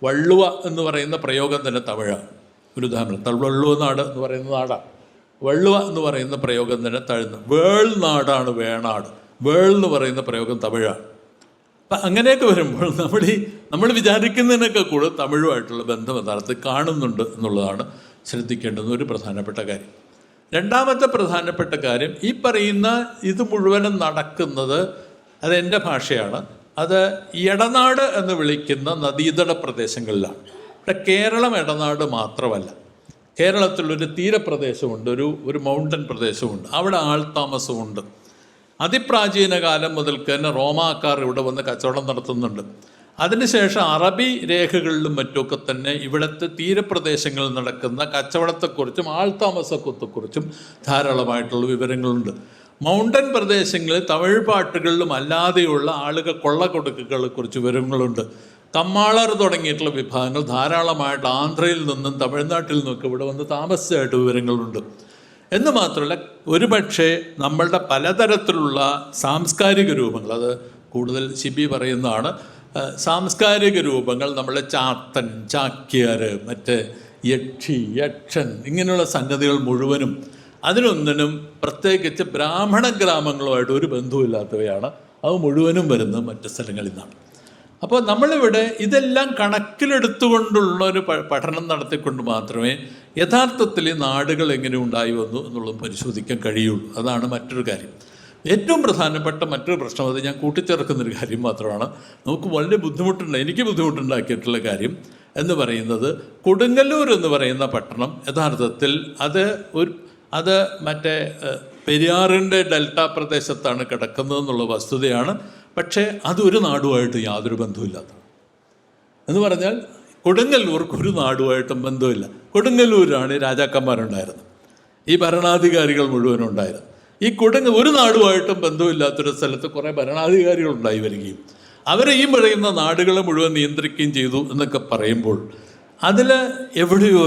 വള്ളുവ എന്ന് പറയുന്ന പ്രയോഗം തന്നെ തമിഴാണ്. ഒരു ഉദാഹരണം, വള്ളുവ നാട് എന്ന് പറയുന്ന നാടാണ്. വള്ളുവ എന്ന് പറയുന്ന പ്രയോഗം തന്നെ തഴുന്ന്. വേൾ നാടാണ് വേണാട്. വേൾ എന്ന് പറയുന്ന പ്രയോഗം തമിഴാണ്. അപ്പം അങ്ങനെയൊക്കെ വരുമ്പോൾ നമ്മൾ വിചാരിക്കുന്നതിനൊക്കെ കൂടെ തമിഴുമായിട്ടുള്ള ബന്ധം യഥാർത്ഥത്തിൽ കാണുന്നുണ്ട് എന്നുള്ളതാണ് ശ്രദ്ധിക്കേണ്ടുന്ന ഒരു പ്രധാനപ്പെട്ട കാര്യം. രണ്ടാമത്തെ പ്രധാനപ്പെട്ട കാര്യം, ഈ പറയുന്ന ഇത് മുഴുവനും നടക്കുന്നത്, അത് എൻ്റെ ഭാഷയാണ്, അത് ഇടനാട് എന്ന് വിളിക്കുന്ന നദീതട പ്രദേശങ്ങളിലാണ്. ഇവിടെ കേരളം ഇടനാട് മാത്രമല്ല, കേരളത്തിലൊരു തീരപ്രദേശമുണ്ട്, ഒരു മൗണ്ടൻ പ്രദേശമുണ്ട്, അവിടെ ആൾതാമസമുണ്ട്. അതിപ്രാചീന കാലം മുതൽക്ക് തന്നെ റോമാക്കാർ ഇവിടെ വന്ന് കച്ചവടം നടത്തുന്നുണ്ട്. അതിനുശേഷം അറബി രേഖകളിലും മറ്റുമൊക്കെ തന്നെ ഇവിടുത്തെ തീരപ്രദേശങ്ങളിൽ നടക്കുന്ന കച്ചവടത്തെക്കുറിച്ചും ആൾതാമസത്തെക്കുറിച്ചും ധാരാളമായിട്ടുള്ള വിവരങ്ങളുണ്ട്. മൗണ്ടൻ പ്രദേശങ്ങളിൽ തമിഴ് പാട്ടുകളിലും അല്ലാതെയുള്ള ആളുകൾ കൊള്ളക്കൊടുക്കുകളെക്കുറിച്ച് വിവരങ്ങളുണ്ട്. കമ്മാളർ തുടങ്ങിയിട്ടുള്ള വിഭാഗങ്ങൾ ധാരാളമായിട്ട് ആന്ധ്രയിൽ നിന്നും തമിഴ്നാട്ടിൽ നിന്നൊക്കെ ഇവിടെ വന്ന് താമസിച്ചായിട്ട് വിവരങ്ങളുണ്ട്. എന്ന് മാത്രമല്ല, ഒരുപക്ഷെ നമ്മളുടെ പലതരത്തിലുള്ള സാംസ്കാരിക രൂപങ്ങൾ, അത് കൂടുതൽ ശിബി പറയുന്നതാണ്, സാംസ്കാരിക രൂപങ്ങൾ, നമ്മളെ ചാത്തൻ, ചാക്യാർ, മറ്റേ യക്ഷി, യക്ഷൻ, ഇങ്ങനെയുള്ള സംഗതികൾ മുഴുവനും അതിനൊന്നിനും പ്രത്യേകിച്ച് ബ്രാഹ്മണ ഗ്രാമങ്ങളുമായിട്ട് ഒരു ബന്ധവുമില്ലാത്തവയാണ്. അത് മുഴുവനും വരുന്നത് മറ്റു സ്ഥലങ്ങളിൽ നിന്നാണ്. അപ്പോൾ നമ്മളിവിടെ ഇതെല്ലാം കണക്കിലെടുത്തുകൊണ്ടുള്ളൊരു പഠനം നടത്തിക്കൊണ്ട് മാത്രമേ യഥാർത്ഥത്തിൽ ഈ നാടുകൾ എങ്ങനെ ഉണ്ടായി വന്നു എന്നുള്ളത് പരിശോധിക്കാൻ കഴിയുള്ളൂ. അതാണ് മറ്റൊരു കാര്യം. ഏറ്റവും പ്രധാനപ്പെട്ട മറ്റൊരു പ്രശ്നം, അത് ഞാൻ കൂട്ടിച്ചേർക്കുന്നൊരു കാര്യം മാത്രമാണ്, നമുക്ക് വളരെ എനിക്ക് ബുദ്ധിമുട്ടുണ്ടാക്കിയിട്ടുള്ള കാര്യം എന്ന് പറയുന്നത്, കൊടുങ്ങല്ലൂർ എന്ന് പറയുന്ന പട്ടണം യഥാർത്ഥത്തിൽ അത് മറ്റേ പെരിയാറിൻ്റെ ഡെൽറ്റ പ്രദേശത്താണ് കിടക്കുന്നതെന്നുള്ള വസ്തുതയാണ്. പക്ഷേ അതൊരു നാടുമായിട്ട് യാതൊരു ബന്ധവുമില്ലാത്തതാണ്. എന്ന് പറഞ്ഞാൽ കൊടുങ്ങല്ലൂർക്ക് ഒരു നാടുമായിട്ടും ബന്ധമില്ല. കൊടുങ്ങല്ലൂരാണ് രാജാക്കന്മാരുണ്ടായിരുന്നത്. ഈ ഭരണാധികാരികൾ മുഴുവനും ഉണ്ടായിരുന്നു. ഈ കൊടുങ്ങ് ഒരു നാടുമായിട്ടും ബന്ധമില്ലാത്തൊരു സ്ഥലത്ത് കുറേ ഭരണാധികാരികൾ ഉണ്ടായി വരികയും അവരെ ഈ പറയുന്ന നാടുകളെ മുഴുവൻ നിയന്ത്രിക്കുകയും ചെയ്തു എന്നൊക്കെ പറയുമ്പോൾ അതിൽ എവിടെയോ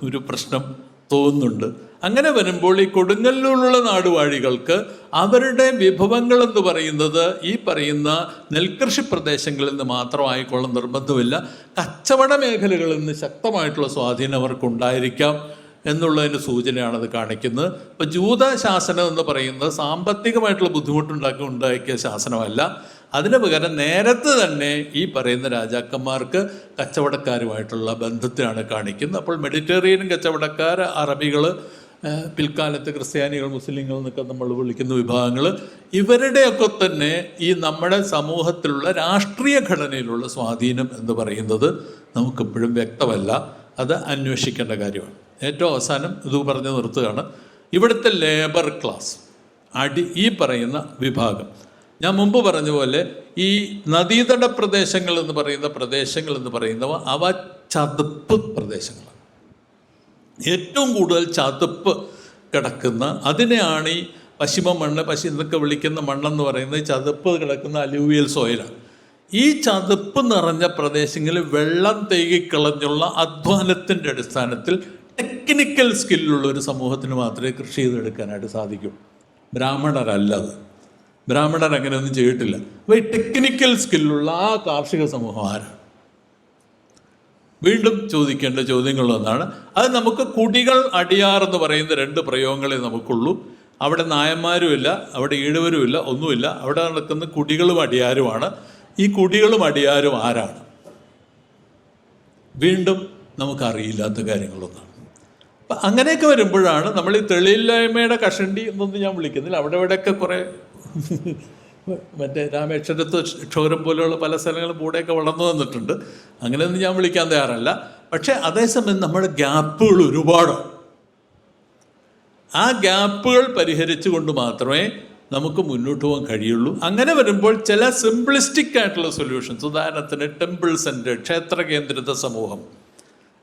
ഒരു പ്രശ്നം തോന്നുന്നുണ്ട്. അങ്ങനെ വരുമ്പോൾ ഈ കൊടുങ്ങല്ലൂരിലുള്ള നാടുവാഴികൾക്ക് അവരുടെ വിഭവങ്ങൾ എന്ന് പറയുന്നത് ഈ പറയുന്ന നെൽകൃഷി പ്രദേശങ്ങളിൽ നിന്ന് മാത്രമായിക്കൊള്ളും നിർബന്ധമില്ല. കച്ചവട മേഖലകളിൽ നിന്ന് ശക്തമായിട്ടുള്ള സ്വാധീനം അവർക്കുണ്ടായിരിക്കാം എന്നുള്ളതിന് സൂചനയാണത് കാണിക്കുന്നത്. ഇപ്പോൾ ജൂത ശാസനം എന്ന് പറയുന്നത് സാമ്പത്തികമായിട്ടുള്ള ഉണ്ടാക്കിയ ശാസനമല്ല. അതിന് പകരം നേരത്തെ തന്നെ ഈ പറയുന്ന രാജാക്കന്മാർക്ക് കച്ചവടക്കാരുമായിട്ടുള്ള ബന്ധത്തിലാണ് കാണിക്കുന്നത്. അപ്പോൾ മെഡിറ്ററേനിയൻ കച്ചവടക്കാർ, അറബികൾ, പിൽക്കാലത്ത് ക്രിസ്ത്യാനികൾ, മുസ്ലിങ്ങൾ എന്നൊക്കെ നമ്മൾ വിളിക്കുന്ന വിഭാഗങ്ങൾ, ഇവരുടെയൊക്കെ തന്നെ ഈ നമ്മുടെ സമൂഹത്തിലുള്ള രാഷ്ട്രീയ ഘടനയിലുള്ള സ്വാധീനം എന്ന് പറയുന്നത് നമുക്കെപ്പോഴും വ്യക്തമല്ല. അത് അന്വേഷിക്കേണ്ട കാര്യമാണ്. ഏറ്റവും അവസാനം ഇത് പറഞ്ഞ് നിർത്തുകയാണ്. ഇവിടുത്തെ ലേബർ ക്ലാസ്, ഈ പറയുന്ന വിഭാഗം, ഞാൻ മുമ്പ് പറഞ്ഞ പോലെ ഈ നദീതട പ്രദേശങ്ങൾ എന്ന് പറയുന്നവ അവ ചതുപ്പ് പ്രദേശങ്ങളാണ്. ഏറ്റവും കൂടുതൽ ചതുപ്പ് കിടക്കുന്ന, അതിനെയാണ് ഈ പശ്ചിമ മണ്ണ്, എന്നൊക്കെ വിളിക്കുന്ന മണ്ണെന്ന് പറയുന്നത് ചതുപ്പ് കിടക്കുന്ന അലൂവിയൽ സോയിലാണ്. ഈ ചതുപ്പ് നിറഞ്ഞ പ്രദേശങ്ങളിൽ വെള്ളം തേകിക്കളഞ്ഞുള്ള അധ്വാനത്തിൻ്റെ അടിസ്ഥാനത്തിൽ ടെക്നിക്കൽ സ്കില്ലുള്ള ഒരു സമൂഹത്തിന് മാത്രമേ കൃഷി ചെയ്തെടുക്കാനായിട്ട് സാധിക്കൂ. ബ്രാഹ്മണരല്ലത്. ബ്രാഹ്മണർ അങ്ങനെയൊന്നും ചെയ്തിട്ടില്ല. അപ്പോൾ ഈ ടെക്നിക്കൽ സ്കില്ലുള്ള ആ കാർഷിക സമൂഹം ആരാണ്? വീണ്ടും ചോദിക്കേണ്ട ചോദ്യങ്ങളൊന്നാണ്. അത് നമുക്ക് കുടികൾ അടിയാർ എന്ന് പറയുന്ന 2 പ്രയോഗങ്ങളെ നമുക്കുള്ളൂ. അവിടെ നായന്മാരുമില്ല, അവിടെ ഈഴവരുമില്ല, ഒന്നുമില്ല. അവിടെ നടക്കുന്ന കുടികളും അടിയാരുമാണ്. ഈ കുടികളും അടിയാരും ആരാണ്? വീണ്ടും നമുക്കറിയില്ലാത്ത കാര്യങ്ങളൊന്നാണ്. അപ്പം അങ്ങനെയൊക്കെ വരുമ്പോഴാണ് നമ്മൾ ഈ തെളിയില്ലായ്മയുടെ കഷണ്ടി എന്നൊന്നും ഞാൻ വിളിക്കുന്നില്ല. അവിടെ ഇവിടെയൊക്കെ കുറേ മറ്റേ രാമേശ്വരത്ത് ക്ഷോരം പോലെയുള്ള പല സ്ഥലങ്ങളും കൂടെയൊക്കെ വളർന്നു വന്നിട്ടുണ്ട്. അങ്ങനെയൊന്നും ഞാൻ വിളിക്കാൻ തയ്യാറല്ല. പക്ഷേ അതേസമയം നമ്മുടെ ഗ്യാപ്പുകൾ ഒരുപാടാണ്. ആ ഗ്യാപ്പുകൾ പരിഹരിച്ചുകൊണ്ട് മാത്രമേ നമുക്ക് മുന്നോട്ട് പോകാൻ കഴിയുള്ളൂ. അങ്ങനെ വരുമ്പോൾ ചില സിംപ്ലിസ്റ്റിക് ആയിട്ടുള്ള സൊല്യൂഷൻസ്, ഉദാഹരണത്തിന് ടെമ്പിൾ സെൻറ്റർ, ക്ഷേത്ര കേന്ദ്രിത സമൂഹം,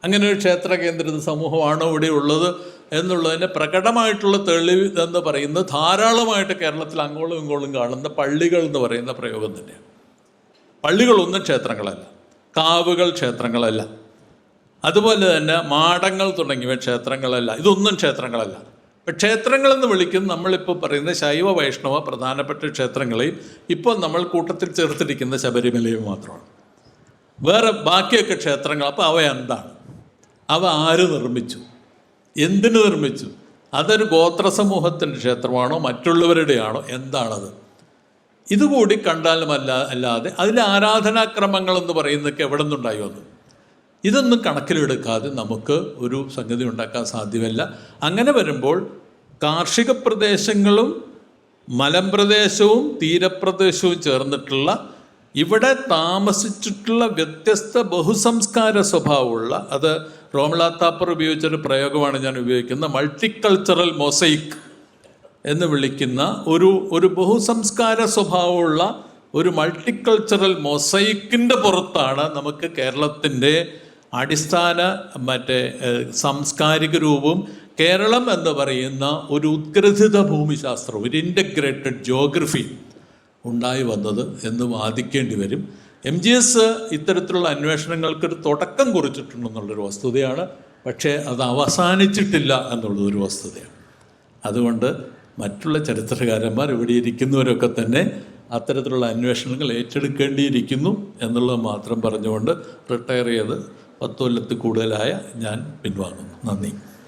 അങ്ങനെ ഒരു ക്ഷേത്ര കേന്ദ്രിത സമൂഹമാണോ ഇവിടെ ഉള്ളത് എന്നുള്ളതിൻ്റെ പ്രകടമായിട്ടുള്ള തെളിവ് എന്ന് പറയുന്നത് ധാരാളമായിട്ട് കേരളത്തിൽ അങ്ങോളം ഇങ്ങോളം കാണുന്ന പള്ളികൾ എന്ന് പറയുന്ന പ്രയോഗം തന്നെയാണ്. പള്ളികളൊന്നും ക്ഷേത്രങ്ങളല്ല, കാവുകൾ ക്ഷേത്രങ്ങളല്ല, അതുപോലെ തന്നെ മാടങ്ങൾ തുടങ്ങിയവ ക്ഷേത്രങ്ങളല്ല. ഇതൊന്നും ക്ഷേത്രങ്ങളല്ല. ഇപ്പം ക്ഷേത്രങ്ങളെന്ന് വിളിക്കുന്ന നമ്മളിപ്പോൾ പറയുന്ന ശൈവ വൈഷ്ണവ പ്രധാനപ്പെട്ട ക്ഷേത്രങ്ങളെയും ഇപ്പോൾ നമ്മൾ കൂട്ടത്തിൽ ചേർത്തിരിക്കുന്ന ശബരിമലയും മാത്രമാണ്. വേറെ ബാക്കിയൊക്കെ ക്ഷേത്രങ്ങൾ. അപ്പോൾ അവ എന്താണ്? അവ ആര് നിർമ്മിച്ചു? എന്തിനു നിർമ്മിച്ചു? അതൊരു ഗോത്ര സമൂഹത്തിൻ്റെ ക്ഷേത്രമാണോ മറ്റുള്ളവരുടെയാണോ? എന്താണത്? ഇതുകൂടി കണ്ടാലും അല്ലാതെ അതിലെ ആരാധനാക്രമങ്ങളെന്ന് പറയുന്നതൊക്കെ എവിടെ നിന്നുണ്ടായി വന്നു? ഇതൊന്നും കണക്കിലെടുക്കാതെ നമുക്ക് ഒരു സംഗതി ഉണ്ടാക്കാൻ സാധ്യമല്ല. അങ്ങനെ വരുമ്പോൾ കാർഷിക പ്രദേശങ്ങളും മലമ്പ്രദേശവും തീരപ്രദേശവും ചേർന്നിട്ടുള്ള ഇവിടെ താമസിച്ചിട്ടുള്ള വ്യത്യസ്ത ബഹുസംസ്കാര സ്വഭാവമുള്ള, അത് റോമള താപ്പർ ഉപയോഗിച്ചൊരു പ്രയോഗമാണ് ഞാൻ ഉപയോഗിക്കുന്ന, മൾട്ടിക്കൾച്ചറൽ മൊസൈക്ക് എന്ന് വിളിക്കുന്ന ഒരു ബഹുസംസ്കാര സ്വഭാവമുള്ള ഒരു മൾട്ടിക്കൾച്ചറൽ മൊസൈക്കിൻ്റെ പുറത്താണ് നമുക്ക് കേരളത്തിൻ്റെ അടിസ്ഥാന സാംസ്കാരിക രൂപവും കേരളം എന്ന് പറയുന്ന ഒരു ഉത്ഗ്രഥിത ഭൂമിശാസ്ത്രം, ഒരു ഇൻ്റഗ്രേറ്റഡ് ജിയോഗ്രഫി ഉണ്ടായി വന്നത് എന്ന് വാദിക്കേണ്ടി വരും. MGS ഇത്തരത്തിലുള്ള അന്വേഷണങ്ങൾക്കൊരു തുടക്കം കുറിച്ചിട്ടുണ്ടെന്നുള്ളൊരു വസ്തുതയാണ്. പക്ഷേ അത് അവസാനിച്ചിട്ടില്ല എന്നുള്ളതൊരു വസ്തുതയാണ്. അതുകൊണ്ട് മറ്റുള്ള ചരിത്രകാരന്മാർ ഇവിടെ ഇരിക്കുന്നവരൊക്കെ തന്നെ അത്തരത്തിലുള്ള അന്വേഷണങ്ങൾ ഏറ്റെടുക്കേണ്ടിയിരിക്കുന്നു എന്നുള്ളത് മാത്രം പറഞ്ഞുകൊണ്ട് റിട്ടയർ ചെയ്ത് 10 കൊല്ലത്തിൽ കൂടുതലായ ഞാൻ പിൻവാങ്ങുന്നു. നന്ദി.